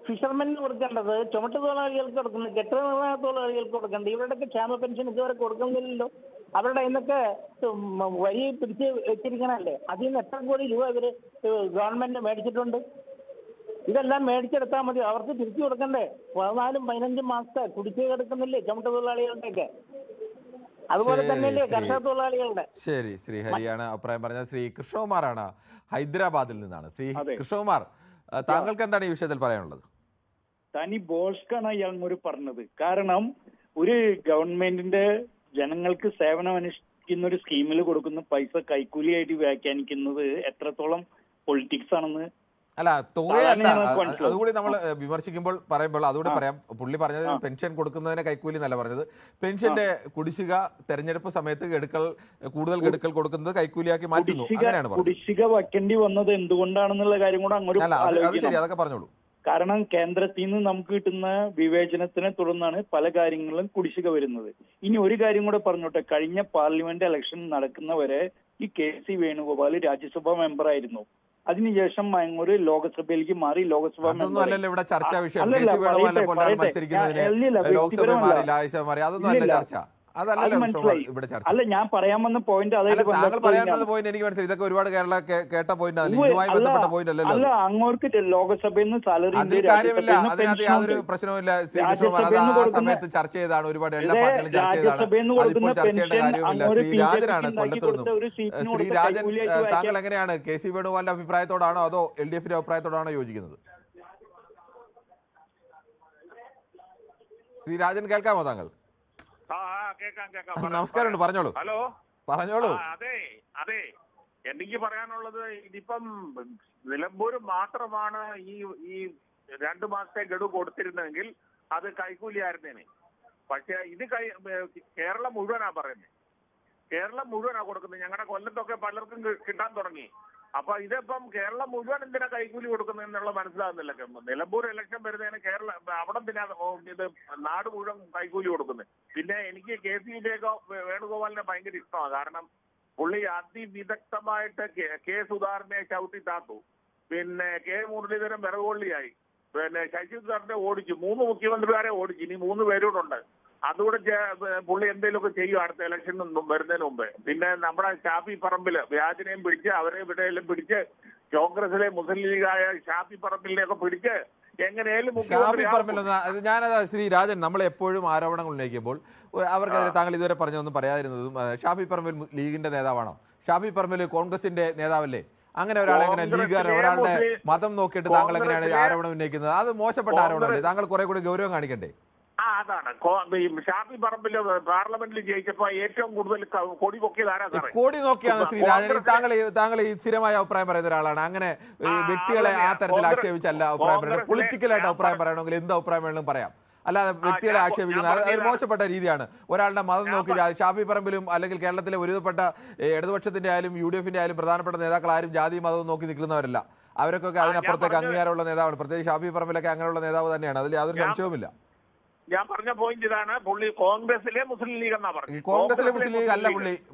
ഫിഷർമെന് കൊടുക്കേണ്ടത്, ചുമട്ട് തൊഴിലാളികൾക്ക് കൊടുക്കുന്നത്, കെട്ടിട നിർമ്മാണ തൊഴിലാളികൾക്ക് കൊടുക്കേണ്ടത്, ഇവരുടെയൊക്കെ ക്ഷേമ പെൻഷൻ ഇതുവരെ കൊടുക്കുന്നില്ലല്ലോ. അവരുടെ ഇന്നൊക്കെ വരി പിടിച്ച് വെച്ചിരിക്കണല്ലേ. അതിൽ നിന്ന് എത്ര കോടി രൂപ ഇവര് ഗവൺമെന്റ് മേടിച്ചിട്ടുണ്ട്? ഇതെല്ലാം മേടിച്ചെടുത്താൽ മതി. അവർക്ക് തിരിച്ചു കൊടുക്കണ്ടേ? 14-15 മാസത്തെ കുടിശ്ശിക എടുക്കുന്നില്ലേ ചുമട്ട് തൊഴിലാളികളുടെയൊക്കെ? അതുപോലെ തന്നെയല്ലേ കർഷക തൊഴിലാളികളുടെ. ശരി, ശ്രീ ഹരിയാണ് അഭിപ്രായം പറഞ്ഞത്. ശ്രീ കൃഷ്ണകുമാറാണ് ഹൈദരാബാദിൽ നിന്നാണ്. ശ്രീ കൃഷ്ണകുമാർ, താങ്കൾക്ക് എന്താണ് ഈ വിഷയത്തിൽ പറയാനുള്ളത്? തനി ബോൾസ്ക്കാണ് ഇയാൾ പറഞ്ഞത്. കാരണം ഒരു ഗവൺമെന്റിന്റെ ജനങ്ങൾക്ക് സേവനം അനുഷ്ഠിക്കുന്ന ഒരു സ്കീമിൽ കൊടുക്കുന്ന പൈസ കൈക്കൂലിയായിട്ട് വ്യാഖ്യാനിക്കുന്നത് എത്രത്തോളം പൊളിറ്റിക്സ് ആണെന്ന്. അല്ല, തുകയല്ല, അതുകൂടി നമ്മൾ വിമർശിക്കുമ്പോൾ പറയുമ്പോൾ അതുകൂടി പറയാം. പുള്ളി പറഞ്ഞത് പെൻഷൻ കൊടുക്കുന്നതിനെ കൈക്കൂലി എന്നല്ല പറഞ്ഞത്. പെൻഷന്റെ കുടിശ്ശിക തെരഞ്ഞെടുപ്പ് സമയത്ത് കൂടുതൽ ഗഡുക്കൾ കൊടുക്കുന്നത് കൈക്കൂലിയാക്കി മാറ്റുന്നു, അങ്ങനെയാണ് പറഞ്ഞത്. കുടിശ്ശിക വയ്ക്കേണ്ടി വന്നത് എന്തുകൊണ്ടാണെന്നുള്ള കാര്യം കൂടെ അങ്ങോട്ട് അതൊക്കെ പറഞ്ഞോളൂ. കാരണം കേന്ദ്രത്തിൽ നിന്ന് നമുക്ക് കിട്ടുന്ന വിവേചനത്തിനെ തുടർന്നാണ് പല കാര്യങ്ങളിലും കുടിശ്ശിക വരുന്നത്. ഇനി ഒരു കാര്യം കൂടെ പറഞ്ഞോട്ടെ. കഴിഞ്ഞ പാർലമെന്റ് ഇലക്ഷൻ നടക്കുന്നവരെ ഈ KC വേണുഗോപാൽ രാജ്യസഭാ മെമ്പർ ആയിരുന്നു. അതിനുശേഷം ഒരു ലോകസഭയിലേക്ക് മാറി. ലോകസഭാ ഇവിടെ ചർച്ചാ വിഷയം അല്ല, ഞാൻ പറയാൻ വന്ന പോയിന്റ് ഇതൊക്കെ ഒരുപാട് കേരള കേട്ട പോയിന്റ് അല്ല. അങ്ങോട്ട് ലോകസഭയിൽ നിന്ന് സാലറി യാതൊരു പ്രശ്നവുമില്ല. സമയത്ത് ചർച്ച ചെയ്താണ്, ഒരുപാട് എല്ലാ പാർട്ടികളും ചർച്ച ചെയ്താണ്. അതിപ്പോൾ ചർച്ച ചെയ്യേണ്ട കാര്യമില്ല. ശ്രീരാജനാണ് കൊല്ലത്ത് നിന്നും. ശ്രീരാജൻ, താങ്കൾ എങ്ങനെയാണ്? KC വേണുഗോപാലിന്റെ അഭിപ്രായത്തോടാണോ അതോ LDFന്റെ അഭിപ്രായത്തോടാണോ യോജിക്കുന്നത്? ശ്രീരാജൻ, കേൾക്കാമോ താങ്കൾ? നമസ്കാരം, പറഞ്ഞോളൂ. ഹലോ, പറഞ്ഞോളൂ. അതെ, എനിക്ക് പറയാനുള്ളത് ഇതിപ്പം നിലമ്പൂർ മാത്രമാണ് ഈ 2 മാസത്തെ ഗഡു കൊടുത്തിരുന്നെങ്കിൽ അത് കൈക്കൂലിയായിരുന്നേനെ. പക്ഷെ ഇത് കേരളം മുഴുവനാ പറയുന്നത്. കേരളം മുഴുവനാ കൊടുക്കുന്നത്. ഞങ്ങളുടെ കൊല്ലത്തൊക്കെ പലർക്കും കിട്ടാൻ തുടങ്ങി. അപ്പൊ ഇതിപ്പം കേരളം മുഴുവൻ എന്തിനാ കൈക്കൂലി കൊടുക്കുന്നത് എന്നുള്ള മനസ്സിലാകുന്നില്ല. നിലമ്പൂർ ഇലക്ഷൻ വരുന്നതിന് അവിടെ എന്തിനാ ഇത് നാട് മുഴുവൻ കൈക്കൂലി കൊടുക്കുന്നത്? പിന്നെ എനിക്ക് KC വേണുഗോപാലിനെ ഭയങ്കര ഇഷ്ടമാണ്. കാരണം പുള്ളി അതിവിദഗ്ധമായിട്ട് K സുധാകരനെ ചവിട്ടി താത്തു. പിന്നെ K മുരളീധരൻ വിറകൊള്ളിയായി. പിന്നെ ശശി തരൂരിനെ ഓടിച്ചു. 3 മുഖ്യമന്ത്രിമാരെ ഓടിച്ചു. ഇനി 3 പേരോടുണ്ട്. അതുകൂടെ പുള്ളി എന്തെങ്കിലുമൊക്കെ ചെയ്യും അടുത്ത ഇലക്ഷൻ വരുന്നതിന് മുമ്പ്. പിന്നെ നമ്മുടെ ഷാഫി പറമ്പില് വ്യാജനെയും പിടിച്ച് അവരെ ഇവിടെയെല്ലാം പിടിച്ച് കോൺഗ്രസിലെ മുസ്ലിം ലീഗായ ഷാഫി പറമ്പിലിനെയൊക്കെ പിടിച്ച് എങ്ങനെയാലും ഞാനത് ശ്രീ രാജൻ, നമ്മൾ എപ്പോഴും ആരോപണങ്ങൾ ഉന്നയിക്കുമ്പോൾ അവർക്കെതിരെ താങ്കൾ ഇതുവരെ പറഞ്ഞൊന്നും പറയാതിരുന്നതും ഷാഫി പറമ്പിൽ ലീഗിന്റെ നേതാവാണോ? ഷാഫി പറമ്പിൽ കോൺഗ്രസിന്റെ നേതാവല്ലേ? അങ്ങനെ ഒരാളെ എങ്ങനെ ലീഗുകാരൻ ഒരാളുടെ മതം നോക്കിയിട്ട് താങ്കൾ എങ്ങനെയാണ് ആരോപണം ഉന്നയിക്കുന്നത്? അത് മോശപ്പെട്ട ആരോപണമല്ലേ? താങ്കൾ കുറെ കൂടി ഗൗരവം കാണിക്കണ്ടേ? അതാണ് ഈ ഷാഫി പറമ്പിൽ പാർലമെന്റിൽ ജയിച്ചപ്പോ ഏറ്റവും കൂടുതൽ കൊടി പൊക്കിയത് ആരാ സാറേ? കോടി നോക്കിയാണ് ശ്രീ രാജൻ. താങ്കൾ ഈ സ്ഥിരമായ അഭിപ്രായം പറയുന്ന ഒരാളാണ്. അങ്ങനെ വ്യക്തികളെ ആ തരത്തിൽ ആക്ഷേപിച്ചല്ല അഭിപ്രായം പറയുന്നത്. പൊളിറ്റിക്കലായിട്ട് അഭിപ്രായം പറയണമെങ്കിൽ എന്ത് അഭിപ്രായം വേണമെങ്കിലും പറയാം, അല്ലാതെ വ്യക്തികളെ ആക്ഷേപിക്കുന്നത് അതൊരു മോശപ്പെട്ട രീതിയാണ്. ഒരാളുടെ മതം നോക്കി ഷാഫി പറമ്പിലും അല്ലെങ്കിൽ കേരളത്തിലെ ഒരുവിധപ്പെട്ട ഇടതുപക്ഷത്തിന്റെ ആയാലും UDF-ന്റെ ആയാലും പ്രധാനപ്പെട്ട നേതാക്കൾ ആരും ജാതി മതവും നോക്കി നിൽക്കുന്നവരല്ല. അവരൊക്കെ അതിനപ്പുറത്തേക്ക് അംഗീകാരമുള്ള നേതാവാണ്. പ്രത്യേകിച്ച് ഷാഫി പറമ്പിലൊക്കെ അങ്ങനെയുള്ള നേതാവ് തന്നെയാണ്. അതിൽ യാതൊരു സംശയവുമില്ല. ഞാൻ പറഞ്ഞ പോയിന്റ് ഇതാണ്. പുള്ളി കോൺഗ്രസിലെ മുസ്ലിം ലീഗ് എന്നാ പറഞ്ഞു. കോൺഗ്രസിലെ മുസ്ലിം ലീഗ് അല്ല,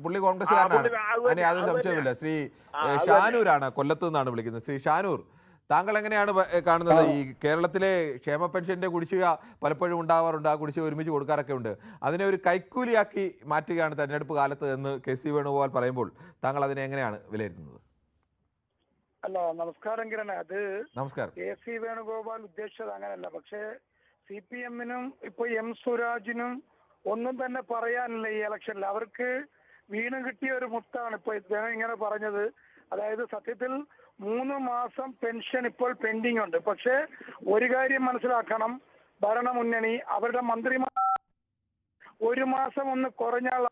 പുള്ളി കോൺഗ്രസ്സുകാരനാണ്. അതിന് യാതൊരു സംശയവുമില്ല. ശ്രീ ഷാനൂരാണ്, കൊല്ലത്ത് നിന്നാണ് വിളിക്കുന്നത്. ശ്രീ ഷാനൂർ, താങ്കൾ എങ്ങനെയാണ് കാണുന്നത്? ഈ കേരളത്തിലെ ക്ഷേമ പെൻഷന്റെ കുടിശ്ശിക പലപ്പോഴും ഉണ്ടാവാറുണ്ട്, ആ കുടിശ്ശിക ഒരുമിച്ച് കൊടുക്കാറൊക്കെ ഉണ്ട്. അതിനെ ഒരു കൈക്കൂലിയാക്കി മാറ്റുകയാണ് തെരഞ്ഞെടുപ്പ് കാലത്ത് എന്ന് KC വേണുഗോപാൽ പറയുമ്പോൾ താങ്കൾ അതിനെ എങ്ങനെയാണ് വിലയിരുത്തുന്നത്? അല്ല, നമസ്കാരം കിരണ. അത് നമസ്കാരം. KC വേണുഗോപാൽ ഉദ്ദേശിച്ചത് അങ്ങനെയല്ല. പക്ഷേ CPM-നും ഇപ്പൊ M സുരാജിനും ഒന്നും തന്നെ പറയാനില്ല ഈ ഇലക്ഷനിൽ. അവർക്ക് വീണ് കിട്ടിയ ഒരു മുത്താണ് ഇപ്പൊ ഇദ്ദേഹം ഇങ്ങനെ പറഞ്ഞത്. അതായത് സത്യത്തിൽ 3 മാസം പെൻഷൻ ഇപ്പോൾ പെൻഡിങ് ഉണ്ട്. പക്ഷേ ഒരു കാര്യം മനസ്സിലാക്കണം, ഭരണമുന്നണി അവരുടെ മന്ത്രിമാർ 1 മാസം ഒന്ന് കുറഞ്ഞാൽ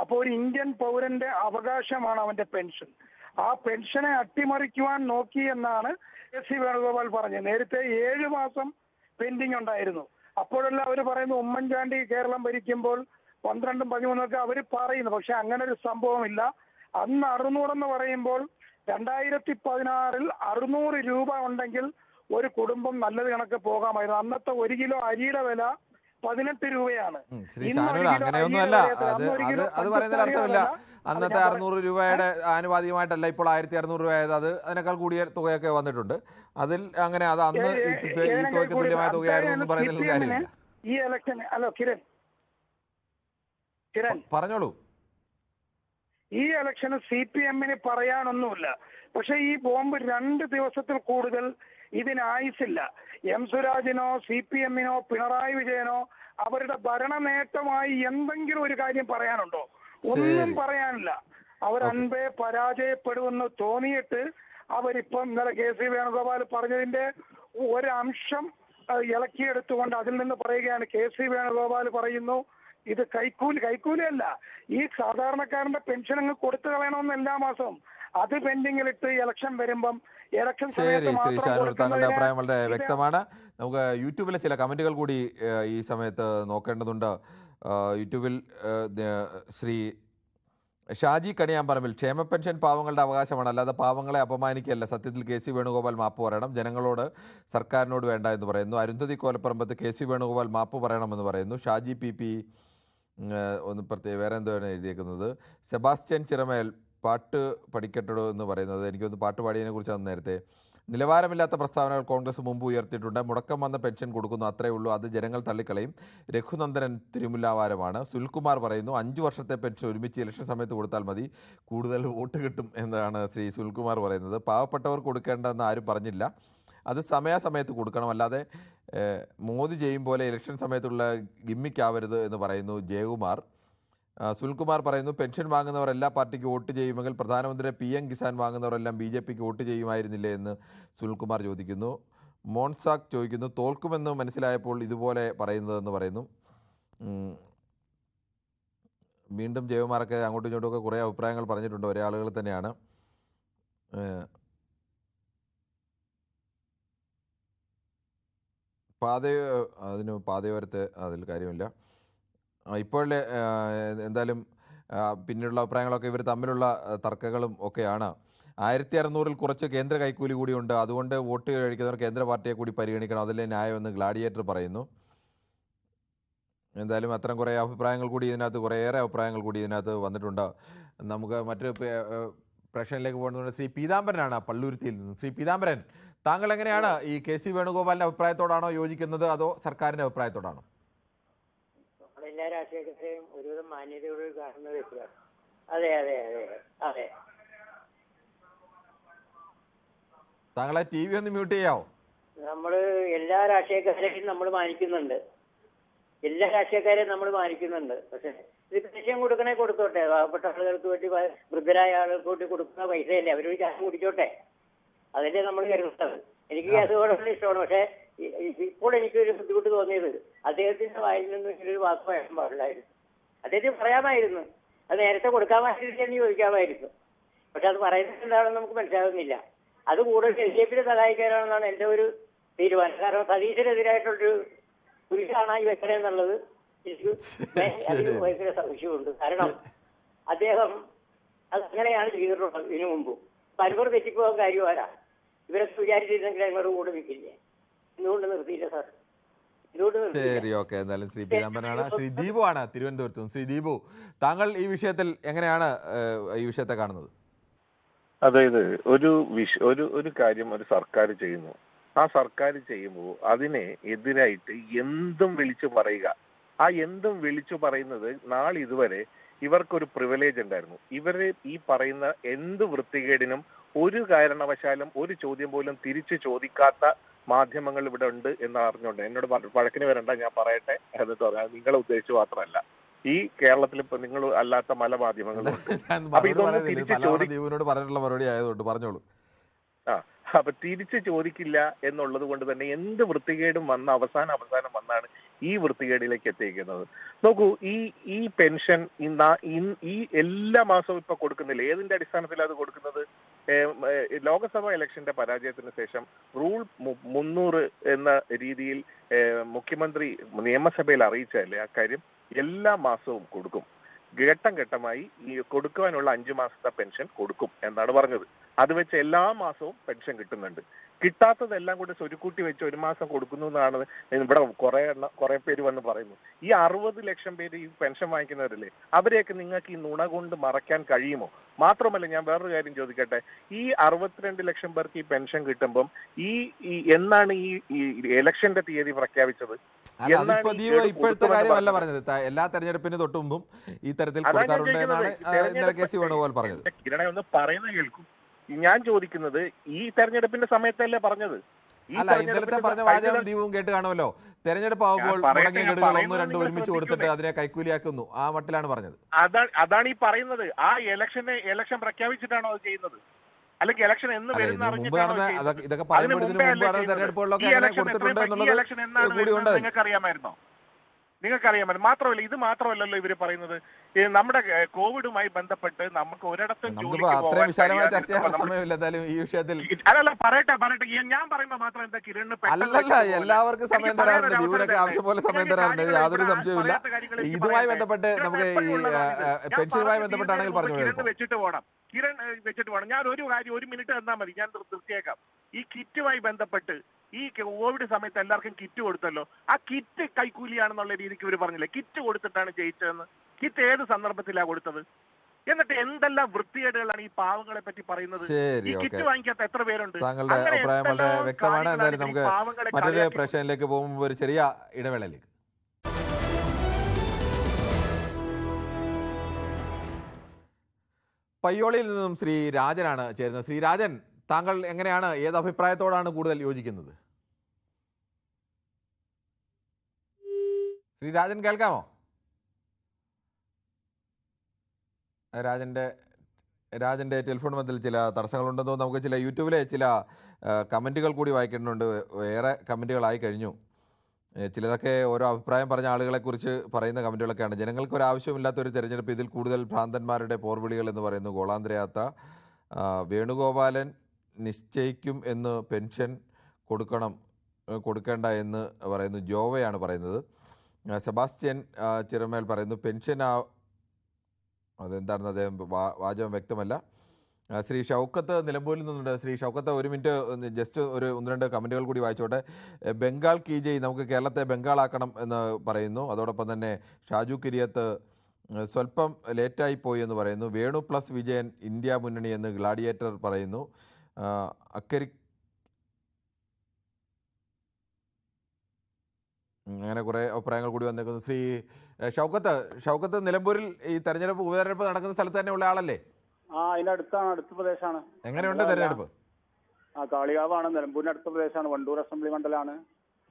അപ്പോൾ ഒരു ഇന്ത്യൻ പൗരന്റെ അവകാശമാണ് അവന്റെ പെൻഷൻ. ആ പെൻഷനെ അട്ടിമറിക്കുവാൻ നോക്കി എന്നാണ് KC വേണുഗോപാൽ പറഞ്ഞത്. നേരത്തെ 7 മാസം പെൻഡിങ് ഉണ്ടായിരുന്നു. അപ്പോഴെല്ലാം അവർ പറയുന്നു ഉമ്മൻചാണ്ടി കേരളം ഭരിക്കുമ്പോൾ 12ഉം 13ഉം ഒക്കെ അവർ പറയുന്നു. പക്ഷെ അങ്ങനെ ഒരു സംഭവമില്ല. അന്ന് 600 എന്ന് പറയുമ്പോൾ 2016 600 രൂപ ഉണ്ടെങ്കിൽ ഒരു കുടുംബം നല്ലത് കണക്ക് പോകാമായിരുന്നു. അന്നത്തെ 1 കിലോ അരിയുടെ വില 18 രൂപയാണ്. ശ്രീ ഷാനൂർ, അങ്ങനെയൊന്നുമല്ല. അത് പറയുന്നതിൽ അർത്ഥമില്ല. അന്നത്തെ 600 രൂപയുടെ ആനുപാതികമായിട്ടല്ല ഇപ്പോൾ 1600 രൂപ ആയത്. അത് അതിനേക്കാൾ കൂടിയ തുകയൊക്കെ വന്നിട്ടുണ്ട്. അതിൽ അങ്ങനെ അത് അന്ന് ഈ തുകയ്ക്ക് തുല്യമായ തുകയായിരുന്നു എന്ന് പറയുന്നതിൽ കാര്യമില്ല. ഈ ഇലക്ഷൻ അല്ലോ കിരൺ പറഞ്ഞോളൂ. ഈ ഇലക്ഷന് CPM-ന് പറയാനൊന്നുമില്ല. പക്ഷെ ഈ ബോംബ് 2 ദിവസത്തിൽ കൂടുതൽ ഇതിനായുസില്ല. M സുരാജിനോ CPM-നോ പിണറായി വിജയനോ അവരുടെ ഭരണ നേട്ടമായി എന്തെങ്കിലും ഒരു കാര്യം പറയാനുണ്ടോ? ഒന്നും പറയാനില്ല. അവർ അൻപേ പരാജയപ്പെടുമെന്ന് തോന്നിയിട്ട് അവരിപ്പം ഇന്നലെ KC വേണുഗോപാൽ പറഞ്ഞതിന്റെ ഒരംശം ഇളക്കിയെടുത്തുകൊണ്ട് അതിൽ നിന്ന് പറയുകയാണ്. KC വേണുഗോപാൽ പറയുന്നു ഇത് കൈക്കൂലിയല്ല, ഈ സാധാരണക്കാരന്റെ പെൻഷൻ അങ്ങ് കൊടുത്തു കളയണമെന്ന് എല്ലാ മാസവും. അത് പെൻഡിങ്ങിലിട്ട് ഇലക്ഷൻ വരുമ്പം ഇലക്ഷൻ ശരി. ശ്രീ ഷാനൂർ, താങ്കളുടെ അഭിപ്രായം വളരെ വ്യക്തമാണ്. നമുക്ക് യൂട്യൂബിലെ ചില കമന്റുകൾ കൂടി ഈ സമയത്ത് നോക്കേണ്ടതുണ്ട്. യൂട്യൂബിൽ ശ്രീ ഷാജി കണിയാമ്പറമ്പിൽ, ക്ഷേമ പെൻഷൻ പാവങ്ങളുടെ അവകാശമാണ്, അല്ലാതെ പാവങ്ങളെ അപമാനിക്കുകയല്ല. സത്യത്തിൽ KC വേണുഗോപാൽ മാപ്പ് പറയണം, ജനങ്ങളോട് സർക്കാരിനോട് വേണ്ട എന്ന് പറയുന്നു. അരുന്ധതി കോലപ്പറമ്പത്ത് KC വേണുഗോപാൽ മാപ്പ് പറയണമെന്ന് പറയുന്നു. ഷാജി PP ഒന്ന് പ്രത്യേക വേറെ എന്താണ് എഴുതിയേക്കുന്നത്. സെബാസ്റ്റ്യൻ ചിറമേൽ, പാട്ട് പഠിക്കട്ടോ എന്ന് പറയുന്നത്, എനിക്കൊന്ന് പാട്ട് പാടിയതിനെ കുറിച്ചാണ് നേരത്തെ. നിലവാരമില്ലാത്ത പ്രസ്താവനകൾ കോൺഗ്രസ് മുമ്പ് ഉയർത്തിയിട്ടുണ്ട്. മുടക്കം വന്ന പെൻഷൻ കൊടുക്കുന്നു, അത്രയേ ഉള്ളൂ, അത് ജനങ്ങൾ തള്ളിക്കളയും. രഘുനന്ദനൻ തിരുമുല്ലാവാരമാണ്. സുൽകുമാർ പറയുന്നു 5 വർഷത്തെ പെൻഷൻ ഒരുമിച്ച് ഇലക്ഷൻ സമയത്ത് കൊടുത്താൽ മതി, കൂടുതൽ വോട്ട് കിട്ടും എന്നാണ് ശ്രീ സുൽകുമാർ പറയുന്നത്. പാവപ്പെട്ടവർക്ക് കൊടുക്കേണ്ടതെന്ന് ആരും പറഞ്ഞില്ല, അത് സമയാസമയത്ത് കൊടുക്കണം, അല്ലാതെ മോദി ചെയ്യും പോലെ ഇലക്ഷൻ സമയത്തുള്ള ഗിമ്മിക്കാവരുത് എന്ന് പറയുന്നു ജയകുമാർ. സുൽകുമാർ പറയുന്നു പെൻഷൻ വാങ്ങുന്നവർ എല്ലാ പാർട്ടിക്ക് വോട്ട് ചെയ്യുമെങ്കിൽ പ്രധാനമന്ത്രി PM കിസാൻ വാങ്ങുന്നവരെല്ലാം BJPക്ക് വോട്ട് ചെയ്യുമായിരുന്നില്ലേ എന്ന് സുൽകുമാർ ചോദിക്കുന്നു. മോൺസാക്ക് ചോദിക്കുന്നു തോൽക്കുമെന്ന് മനസ്സിലായപ്പോൾ ഇതുപോലെ പറയുന്നതെന്ന് പറയുന്നു. വീണ്ടും ജയകുമാറൊക്കെ അങ്ങോട്ടും ഇങ്ങോട്ടുമൊക്കെ കുറേ അഭിപ്രായങ്ങൾ പറഞ്ഞിട്ടുണ്ട്, ഒരേ ആളുകൾ തന്നെയാണ്. പാതയോരത്തെ അതിൽ കാര്യമില്ല. ഇപ്പോൾ എന്തായാലും പിന്നീടുള്ള അഭിപ്രായങ്ങളൊക്കെ ഇവർ തമ്മിലുള്ള തർക്കങ്ങളും ഒക്കെയാണ്. 1600-ൽ കുറച്ച് കേന്ദ്ര കൈക്കൂലി കൂടിയുണ്ട്, അതുകൊണ്ട് വോട്ട് കഴിക്കുന്നവർ കേന്ദ്ര പാർട്ടിയെ കൂടി പരിഗണിക്കണം, അതിലെ ന്യായമെന്ന് ഗ്ലാഡിയേറ്റർ പറയുന്നു. എന്തായാലും അത്തരം കുറേ അഭിപ്രായങ്ങൾ കൂടി ഇതിനകത്ത്, കുറേയേറെ അഭിപ്രായങ്ങൾ കൂടി ഇതിനകത്ത് വന്നിട്ടുണ്ട്. നമുക്ക് മറ്റൊരു പ്രശ്നത്തിലേക്ക് പോകുന്നത് ശ്രീ പീതാംബരനാണ് പള്ളൂരുത്തിയിൽ നിന്ന്. ശ്രീ പീതാംബരൻ, താങ്കൾ എങ്ങനെയാണ് ഈ KC വേണുഗോപാലിൻ്റെ അഭിപ്രായത്തോടാണോ യോജിക്കുന്നത്, അതോ സർക്കാരിൻ്റെ അഭിപ്രായത്തോടാണോ? എല്ലാ രാഷ്ട്രീയക്കാരെയും ഒരുവിധം മാന്യതയോട് കാണുന്ന വ്യക്തിയാണ്. അതെ അതെ അതെ അതെ. താങ്കളെ TV ഒന്ന് മ്യൂട്ട് ചെയ്യാവോ? നമ്മള് എല്ലാ രാഷ്ട്രീയക്കാരെയും നമ്മൾ മാനിക്കുന്നുണ്ട്, എല്ലാ രാഷ്ട്രീയക്കാരെയും നമ്മൾ മാനിക്കുന്നുണ്ട്. പക്ഷെ ഇത് പെൻഷൻ കൊടുക്കണേ കൊടുത്തോട്ടെ, പാവപ്പെട്ട ആളുകൾക്ക് വേണ്ടി, വൃദ്ധരായ ആളുകൾക്ക് വേണ്ടി കൊടുക്കുന്ന പൈസയല്ലേ, അവരൊരു ഗ്യാസ് കുടിച്ചോട്ടെ, അതല്ലേ നമ്മൾ കരുതുന്നത്. എനിക്ക് ഗ്യാസ് കൊടുക്കുന്ന ഇഷ്ടമാണ്. പക്ഷെ ഇപ്പോൾ എനിക്കൊരു ബുദ്ധിമുട്ട് തോന്നിയത് അദ്ദേഹത്തിന്റെ വായിൽ നിന്ന് ഇങ്ങനൊരു വാക്ക് പറയാൻ പാടില്ലായിരുന്നു. അദ്ദേഹത്തിന് പറയാമായിരുന്നു, അത് നേരത്തെ കൊടുക്കാമായിരുന്നു ചോദിക്കാമായിരുന്നു. പക്ഷെ അത് പറയുന്നത് എന്താണെന്ന് നമുക്ക് മനസ്സിലാകുന്നില്ല. അത് കൂടുതൽ LDF-നെ സഹായിക്കാനാണെന്നാണ് എന്റെ ഒരു തീരുമാനം. കാരണം സതീശനെതിരായിട്ടുള്ളൊരു കുരിശാണ് ഈ വെക്കണെന്നുള്ളത് എനിക്ക് അതിന് ഭയങ്കര സംശയമുണ്ട്. കാരണം അദ്ദേഹം അത് അങ്ങനെയാണ് ചെയ്തിട്ടുള്ളത് ഇതിനു മുമ്പും. അൻവർ തെറ്റിപ്പോകാൻ കാര്യമാരാ? ഇവരൊക്കെ വിചാരിച്ചിരുന്നെങ്കിൽ അൻവർ കൂടെ നിൽക്കില്ലേ? എന്തുകൊണ്ട് നിർത്തിയില്ല സാർ? ശരി, ഓക്കെ. എന്തായാലും ശ്രീ പീതാംബരനാണ്. ശ്രീ ദീപു ആണ് തിരുവനന്തപുരത്ത് നിന്ന്. ശ്രീ ദീപു, താങ്കൾ ഈ വിഷയത്തിൽ എങ്ങനെയാണ് ഈ വിഷയത്തെ കാണുന്നത്? അതായത് ഒരു കാര്യം ഒരു സർക്കാർ ചെയ്യുന്നു, ആ സർക്കാർ ചെയ്യുമ്പോൾ അതിനെ എതിരായിട്ട് എന്തും വിളിച്ചു പറയുക. ആ എന്തും വിളിച്ചു പറയുന്നത് നാളിതുവരെ ഇവർക്കൊരു പ്രിവിലേജ് ഉണ്ടായിരുന്നു. ഇവര് ഈ പറയുന്ന എന്ത് വൃത്തികേടിനും ഒരു കാരണവശാലും ഒരു ചോദ്യം പോലും തിരിച്ചു ചോദിക്കാത്ത മാധ്യമങ്ങൾ ഇവിടെ ഉണ്ട് എന്ന് അറിഞ്ഞുകൊണ്ട് എന്നോട് വഴക്കിന് വരണ്ട, ഞാൻ പറയട്ടെ എന്നിട്ട് പറയാം. നിങ്ങളെ ഉദ്ദേശിച്ച് മാത്രമല്ല, ഈ കേരളത്തിൽ ഇപ്പൊ നിങ്ങൾ അല്ലാത്ത പല മാധ്യമങ്ങളുണ്ട്. അപ്പൊ ഇതൊന്നും ദീപുവിനോട് പറഞ്ഞിട്ടുള്ള മറുപടി ആയതുകൊണ്ട് പറഞ്ഞോളൂ. അപ്പൊ തിരിച്ചു ചോദിക്കില്ല എന്നുള്ളത് കൊണ്ട് തന്നെ എന്ത് വൃത്തികേടും അവസാനം വന്നാണ് ഈ വൃത്തികേടിലേക്ക് എത്തിക്കുന്നത്. നോക്കൂ, ഈ പെൻഷൻ ഈ എല്ലാ മാസവും ഇപ്പൊ കൊടുക്കുന്നില്ല. ഏതിന്റെ അടിസ്ഥാനത്തിലാണ് അത് കൊടുക്കുന്നത്? ലോക്സഭാ ഇലക്ഷന്റെ പരാജയത്തിന് ശേഷം റൂൾ 300 എന്ന രീതിയിൽ മുഖ്യമന്ത്രി നിയമസഭയിൽ അറിയിച്ചതല്ലേ അക്കാര്യം? എല്ലാ മാസവും കൊടുക്കും. ഘട്ടം ഘട്ടമായി ഈ കൊടുക്കുവാനുള്ള 5 മാസത്തെ പെൻഷൻ കൊടുക്കും എന്നാണ് പറഞ്ഞത്. അത് വെച്ച് എല്ലാ മാസവും പെൻഷൻ കിട്ടുന്നുണ്ട്. കിട്ടാത്തതെല്ലാം കൂടി സ്വരുക്കൂട്ടി വെച്ച് 1 മാസം കൊടുക്കുന്നു എന്നാണ് ഇവിടെ കുറെ പേര് വന്ന് പറയുന്നു. ഈ 60 ലക്ഷം പേര് ഈ പെൻഷൻ വാങ്ങിക്കുന്നവരല്ലേ, അവരെയൊക്കെ നിങ്ങൾക്ക് ഈ നുണ കൊണ്ട് മറയ്ക്കാൻ കഴിയുമോ? മാത്രമല്ല, ഞാൻ വേറൊരു കാര്യം ചോദിക്കട്ടെ, ഈ 62 ലക്ഷം പേർക്ക് ഈ പെൻഷൻ കിട്ടുമ്പം എന്നാണ് ഈ ഇലക്ഷന്റെ തീയതി പ്രഖ്യാപിച്ചത്? ഇപ്പോഴത്തെ കാര്യമല്ല പറഞ്ഞത്, എല്ലാ തെരഞ്ഞെടുപ്പിന് തൊട്ട് മുമ്പും ഈ തരത്തിൽ കൊടുക്കാറുണ്ട് എന്നാണ് KC വേണുഗോപാൽ പറഞ്ഞത്. കിരണെ ഒന്ന് പറയുന്നത് കേൾക്കും. ഞാൻ ചോദിക്കുന്നത്, ഈ തെരഞ്ഞെടുപ്പിന്റെ സമയത്തല്ലേ പറഞ്ഞത്? അല്ല, ഇന്നലത്തെ പറഞ്ഞ വാചകം ദീപവും കേട്ട് കാണുമല്ലോ. തെരഞ്ഞെടുപ്പ് ആവുമ്പോൾ മുടങ്ങിയ ഗഡുകൾ 1-2 ഒരുമിച്ച് കൊടുത്തിട്ട് അതിനെ കൈക്കൂലിയാക്കുന്നു, ആ മട്ടിലാണ് പറഞ്ഞത്. അതാണ് ഈ പറയുന്നത്. ആ ഇലക്ഷൻ പ്രഖ്യാപിച്ചിട്ടാണോ അത് ചെയ്യുന്നത്? അല്ലെങ്കിൽ ഇലക്ഷൻ എന്ന് വരുന്ന ഇതൊക്കെ പറയുമ്പോഴത്തേന് മുമ്പാണ് തെരഞ്ഞെടുപ്പുകളിലൊക്കെ കൊടുത്തിട്ടുണ്ട് എന്നുള്ളത് കൂടി ഉണ്ട്. നിങ്ങൾക്കറിയാമല്ലോ. മാത്രമല്ല, ഇത് മാത്രമല്ലല്ലോ ഇവര് പറയുന്നത്, നമ്മുടെ കോവിഡുമായി ബന്ധപ്പെട്ട് നമുക്ക് ഒരിടത്തും അത്രയും വിശാലമായ ചർച്ച ചെയ്യാൻ സമയമില്ല. എന്തായാലും ഈ വിഷയത്തിൽ അല്ലല്ല, പറയട്ടെ. ഞാൻ പറയുമ്പോ മാത്രം എന്താ കിരണ്? അല്ലല്ല, എല്ലാവർക്കും സമയം തരാറുണ്ട്. ജീവനൊക്കെ ആവശ്യം പോലെ സമയം തരാറുണ്ട്, യാതൊരു സംശയവുമില്ല. ഇതുമായി ബന്ധപ്പെട്ട് നമുക്ക് ഈ പെൻഷനുമായി ബന്ധപ്പെട്ടാണെങ്കിൽ പറഞ്ഞു വെച്ചിട്ട് പോകണം. കിരൺ വെച്ചിട്ട് പോകണം. ഞാൻ ഒരു കാര്യം 1 മിനിറ്റ് തന്നാൽ മതി, ഞാൻ തീർച്ചയാക്കാം. ഈ കിറ്റുമായി ബന്ധപ്പെട്ട് ഈ കോവിഡ് സമയത്ത് എല്ലാവർക്കും കിറ്റ് കൊടുത്തല്ലോ, ആ കിറ്റ് കൈക്കൂലിയാണെന്നുള്ള രീതിക്ക് ഇവർ പറഞ്ഞില്ലേ? കിറ്റ് കൊടുത്തിട്ടാണ് ജയിച്ചതെന്ന്. കിറ്റ് ഏത് സന്ദർഭത്തിലാണ് കൊടുത്തത്? എന്നിട്ട് എന്തെല്ലാം വൃത്തികേടുകളാണ് ഈ പാവങ്ങളെ പറ്റി പറയുന്നത്? ഈ കിറ്റ് വാങ്ങിക്കാത്ത എത്ര പേരുണ്ട്? താങ്കളുടെ അഭിപ്രായം വളരെ വ്യക്തമാണ്. എന്തായാലും നമുക്ക് മറ്റൊരു പ്രശ്നത്തിലേക്ക് പോകുമ്പോൾ ഒരു ചെറിയ ഇടവേളയിലേക്ക്. പയ്യോളിയിൽ നിന്നും ശ്രീ രാജനാണ് ചേരുന്നത്. ശ്രീ രാജൻ, താങ്കൾ എങ്ങനെയാണ്, ഏത് അഭിപ്രായത്തോടാണ് കൂടുതൽ യോജിക്കുന്നത്? ശ്രീ രാജൻ, കേൾക്കാമോ? രാജൻ്റെ ടെലിഫോൺ ബന്ധത്തിൽ ചില തടസ്സങ്ങളുണ്ടെന്നോ നമുക്ക് ചില യൂട്യൂബിലെ ചില കമൻറ്റുകൾ കൂടി വായിക്കുന്നുണ്ട്. ഏറെ കമൻറ്റുകളായി കഴിഞ്ഞു. ചിലതൊക്കെ ഓരോ അഭിപ്രായം പറഞ്ഞ ആളുകളെക്കുറിച്ച് പറയുന്ന കമൻറ്റുകളൊക്കെയാണ്. ജനങ്ങൾക്ക് ഒരു ആവശ്യമില്ലാത്തൊരു തെരഞ്ഞെടുപ്പ്, ഇതിൽ കൂടുതൽ ഭ്രാന്തന്മാരുടെ പോർവിളികൾ എന്ന് പറയുന്നു. ഗോളാന്തരയാത്ര, വേണുഗോപാലൻ നിശ്ചയിക്കും എന്ന് പെൻഷൻ കൊടുക്കേണ്ട എന്ന് പറയുന്നു. ജോവയാണ് പറയുന്നത്. സെബാസ്റ്റ്യൻ ചിറമേൽ പറയുന്നു പെൻഷൻ അതെന്താണെന്ന് അദ്ദേഹം വാചകം വ്യക്തമല്ല. ശ്രീ ഷൗക്കത്ത് നിലമ്പൂരിൽ നിന്നുണ്ട്. ശ്രീ ഷൗക്കത്ത്, 1 മിനിറ്റ് ജസ്റ്റ് ഒരു 1-2 കമൻറ്റുകൾ കൂടി വായിച്ചോട്ടെ. ബംഗാൾ കി ജയ്, നമുക്ക് കേരളത്തെ ബംഗാളാക്കണം എന്ന് പറയുന്നു. അതോടൊപ്പം തന്നെ ഷാജു കിരിയത്ത് സ്വല്പം ലേറ്റായി പോയി എന്ന് പറയുന്നു. വേണു പ്ലസ് വിജയൻ ഇന്ത്യ മുന്നണി എന്ന് ഗ്ലാഡിയേറ്റർ പറയുന്നു. അങ്ങനെ കുറേ അഭിപ്രായങ്ങൾ കൂടി വന്നേക്കുന്നു. ശ്രീ ഷൗക്കത്ത് നിലമ്പൂരിൽ ഈ ഉപതെരഞ്ഞെടുപ്പ് നടക്കുന്ന സ്ഥലത്ത് തന്നെ ഉള്ള ആളല്ലേ? അതിനടുത്താണ്, അടുത്ത പ്രദേശമാണ്. എങ്ങനെയുണ്ട് തെരഞ്ഞെടുപ്പ്? കാളികാവാണ്, നിലമ്പൂരിന് അടുത്ത പ്രദേശമാണ്. വണ്ടൂർ അസംബ്ലി മണ്ഡലമാണ്.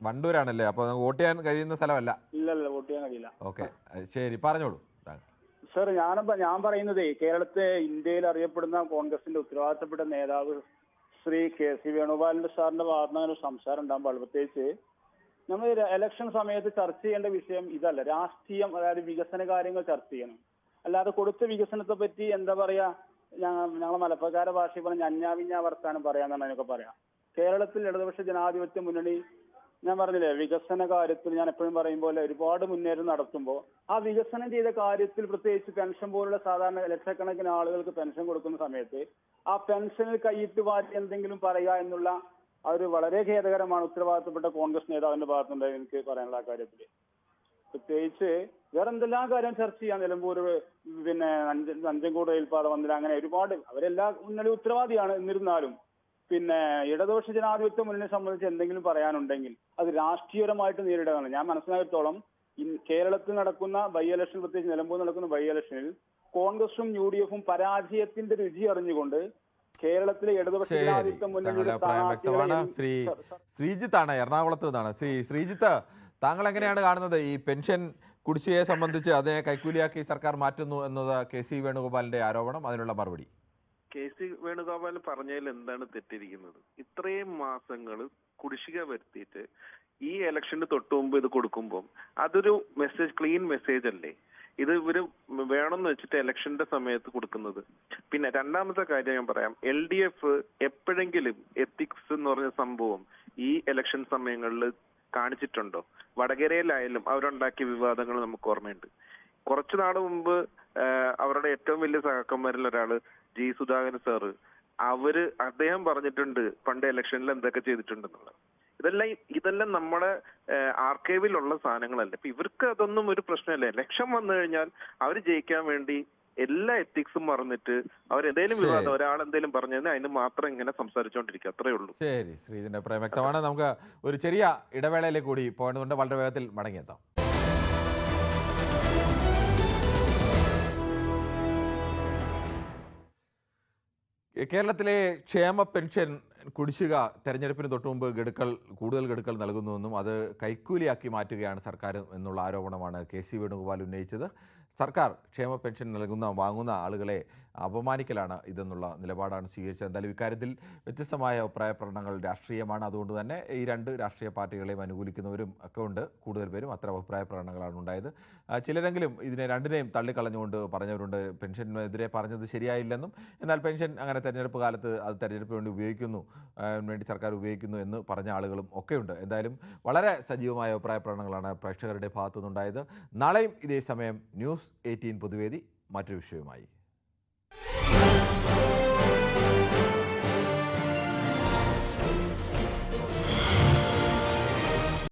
വണ്ടൂരാണല്ലേ? അപ്പോൾ വോട്ട് ചെയ്യാൻ കഴിയുന്ന സ്ഥലമല്ല? ഇല്ലല്ല, വോട്ട് ചെയ്യാൻ കഴിയില്ല. ഓക്കെ, ശരി, പറഞ്ഞോളൂ. സർ, ഞാൻ പറയുന്നത് കേരളത്തെ ഇന്ത്യയിൽ അറിയപ്പെടുന്ന കോൺഗ്രസിന്റെ ഉത്തരവാദിത്തപ്പെട്ട നേതാവ് ശ്രീ KC വേണുഗോപാലിന്റെ സാറിന്റെ ഭാഗത്ത് നിന്ന് ഒരു സംസാരം ഉണ്ടാകാൻ പാടില്ല. പ്രത്യേകിച്ച് നമ്മൾ ഇലക്ഷൻ സമയത്ത് ചർച്ച ചെയ്യേണ്ട വിഷയം ഇതല്ല. രാഷ്ട്രീയം, അതായത് വികസന കാര്യങ്ങൾ ചർച്ച ചെയ്യണം. അല്ലാതെ കൊടുത്ത വികസനത്തെ പറ്റി എന്താ പറയാ, ഞങ്ങളെ മലപ്പുറക്കാരുടെ ഭാഷയിൽ പറഞ്ഞ അഞ്ഞാവിഞ്ഞ വർത്താനം പറയാന്നാണ് അതിനൊക്കെ പറയാം. കേരളത്തിൽ ഇടതുപക്ഷ ജനാധിപത്യ മുന്നണി, ഞാൻ പറഞ്ഞില്ലേ, വികസന കാര്യത്തിൽ ഞാൻ എപ്പോഴും പറയും പോലെ ഒരുപാട് മുന്നേറ്റം നടത്തുമ്പോൾ ആ വികസനം ചെയ്ത കാര്യത്തിൽ, പ്രത്യേകിച്ച് പെൻഷൻ പോലുള്ള സാധാരണ ലക്ഷക്കണക്കിന് ആളുകൾക്ക് പെൻഷൻ കൊടുക്കുന്ന സമയത്ത് ആ പെൻഷനിൽ കൈയിട്ട് വാരി എന്തെങ്കിലും പറയുക എന്നുള്ള ഒരു വളരെ ഖേദകരമാണ് ഉത്തരവാദിത്തപ്പെട്ട കോൺഗ്രസ് നേതാവിന്റെ ഭാഗത്തുനിന്ന് എനിക്ക് പറയാനുള്ള ആ കാര്യത്തിൽ. പ്രത്യേകിച്ച് വേറെ എന്തെല്ലാം കാര്യം ചർച്ച ചെയ്യാം. നിലമ്പൂർ, പിന്നെ നഞ്ചൻകൂട് റെയിൽപാത വന്നില്ല, അങ്ങനെ ഒരുപാട് അവരെല്ലാ മുന്നണി ഉത്തരവാദിയാണ്. എന്നിരുന്നാലും പിന്നെ ഇടതുപക്ഷ ജനാധിപത്യ മുന്നണിയെ സംബന്ധിച്ച് എന്തെങ്കിലും പറയാനുണ്ടെങ്കിൽ അത് രാഷ്ട്രീയപരമായിട്ട് നേരിടുകയാണ്. ഞാൻ മനസ്സിലാക്കിയത്തോളം കേരളത്തിൽ നടക്കുന്ന ബൈ ഇലക്ഷൻ, പ്രത്യേകിച്ച് നിലമ്പൂർ നടക്കുന്ന ബൈ ഇലക്ഷനിൽ കോൺഗ്രസും UDF പരാജയത്തിന്റെ രുചി അറിഞ്ഞുകൊണ്ട് കേരളത്തിലെ ഇടതുപക്ഷ ജനാധിപത്യ മുന്നണിയുടെ വ്യക്തമാണ്. ശ്രീജിത്താണ് എറണാകുളത്ത് നിന്നാണ്. ശ്രീജിത്ത്, താങ്കൾ എങ്ങനെയാണ് കാണുന്നത് ഈ പെൻഷൻ കുടിശ്ശികയെ സംബന്ധിച്ച്? അതിനെ കൈക്കൂലിയാക്കി സർക്കാർ മാറ്റുന്നു എന്നത് KC വേണുഗോപാലിന്റെ ആരോപണം, അതിനുള്ള മറുപടി. KC വേണുഗോപാൽ പറഞ്ഞതിൽ എന്താണ് തെറ്റിരിക്കുന്നത്? ഇത്രയും മാസങ്ങൾ കുടിശ്ശിക വരുത്തിയിട്ട് ഈ ഇലക്ഷന് തൊട്ട് മുമ്പ് ഇത് കൊടുക്കുമ്പോൾ അതൊരു മെസ്സേജ്, ക്ലീൻ മെസ്സേജ് അല്ലേ? ഇത് ഇവര് വേണമെന്ന് വെച്ചിട്ട് ഇലക്ഷന്റെ സമയത്ത് കൊടുക്കുന്നത്. പിന്നെ രണ്ടാമത്തെ കാര്യം ഞാൻ പറയാം, LDF എപ്പോഴെങ്കിലും എത്തിക്സ് എന്ന് പറഞ്ഞ സംഭവം ഈ ഇലക്ഷൻ സമയങ്ങളിൽ കാണിച്ചിട്ടുണ്ടോ? വടകരയിലായാലും അവരുണ്ടാക്കിയ വിവാദങ്ങൾ നമുക്ക് ഓർമ്മയുണ്ട്. കുറച്ചു നാൾ മുമ്പ് അവരുടെ ഏറ്റവും വലിയ സഹാക്കന്മാരിൽ ഒരാള് G. സുധാകരൻ സാറ്, അദ്ദേഹം പറഞ്ഞിട്ടുണ്ട് പണ്ട് ഇലക്ഷനിൽ എന്തൊക്കെ ചെയ്തിട്ടുണ്ടെന്നുള്ളത്. ഇതെല്ലാം നമ്മുടെ ആർക്കൈവിലുള്ള സാധനങ്ങളല്ലേ. ഇപ്പൊ ഇവർക്ക് അതൊന്നും ഒരു പ്രശ്നമല്ല. ഇലക്ഷൻ വന്നു കഴിഞ്ഞാൽ അവർ ജയിക്കാൻ വേണ്ടി എല്ലാ എത്തിക്സും മറന്നിട്ട് അവരെന്തേലും വിവാദം, ഒരാളെന്തേലും പറഞ്ഞതിന് അതിന് മാത്രം ഇങ്ങനെ സംസാരിച്ചുകൊണ്ടിരിക്കുക, അത്രേ ഉള്ളൂ. ശരി, ശ്രീജിന്റെ അഭിപ്രായം വ്യക്തമാണ്. നമുക്ക് ഒരു ചെറിയ ഇടവേളയിലേക്ക് കൂടി പോകേണ്ടതുണ്ട്. വളരെ വേഗത്തിൽ മടങ്ങിയെത്താം. കേരളത്തിലെ ക്ഷേമ പെൻഷൻ കുടിശ്ശിക തെരഞ്ഞെടുപ്പിന് തൊട്ടുമുമ്പ് കൂടുതൽ ഗഡുക്കൾ നൽകുന്നുവെന്നും അത് കൈക്കൂലിയാക്കി മാറ്റുകയാണ് സർക്കാർ എന്നുള്ള ആരോപണമാണ് KC വേണുഗോപാൽ ഉന്നയിച്ചത്. സർക്കാർ ക്ഷേമ പെൻഷൻ വാങ്ങുന്ന ആളുകളെ അപമാനിക്കലാണ് ഇതെന്നുള്ള നിലപാടാണ് സ്വീകരിച്ചത്. എന്തായാലും ഇക്കാര്യത്തിൽ വ്യത്യസ്തമായ അഭിപ്രായ പ്രകടനങ്ങൾ രാഷ്ട്രീയമാണ്. അതുകൊണ്ട് തന്നെ ഈ രണ്ട് രാഷ്ട്രീയ പാർട്ടികളെയും അനുകൂലിക്കുന്നവരും ഒക്കെ ഉണ്ട്. കൂടുതൽ പേരും അത്തരം അഭിപ്രായ പ്രകടനങ്ങളാണ് ഉണ്ടായത്. ചിലരെങ്കിലും ഇതിനെ രണ്ടിനെയും തള്ളിക്കളഞ്ഞുകൊണ്ട് പറഞ്ഞവരുണ്ട്. പെൻഷനെതിരെ പറഞ്ഞത് ശരിയായില്ലെന്നും, എന്നാൽ പെൻഷൻ അങ്ങനെ തെരഞ്ഞെടുപ്പ് കാലത്ത് അത് തെരഞ്ഞെടുപ്പിന് വേണ്ടി സർക്കാർ ഉപയോഗിക്കുന്നു എന്ന് പറഞ്ഞ ആളുകളും ഒക്കെയുണ്ട്. എന്തായാലും വളരെ സജീവമായ അഭിപ്രായ പ്രകടനങ്ങളാണ് പ്രേക്ഷകരുടെ ഭാഗത്തുനിന്നുണ്ടായത്. നാളെയും ഇതേ സമയം ന്യൂസ് 18 പൊതുവേദി മറ്റൊരു വിഷയവുമായി.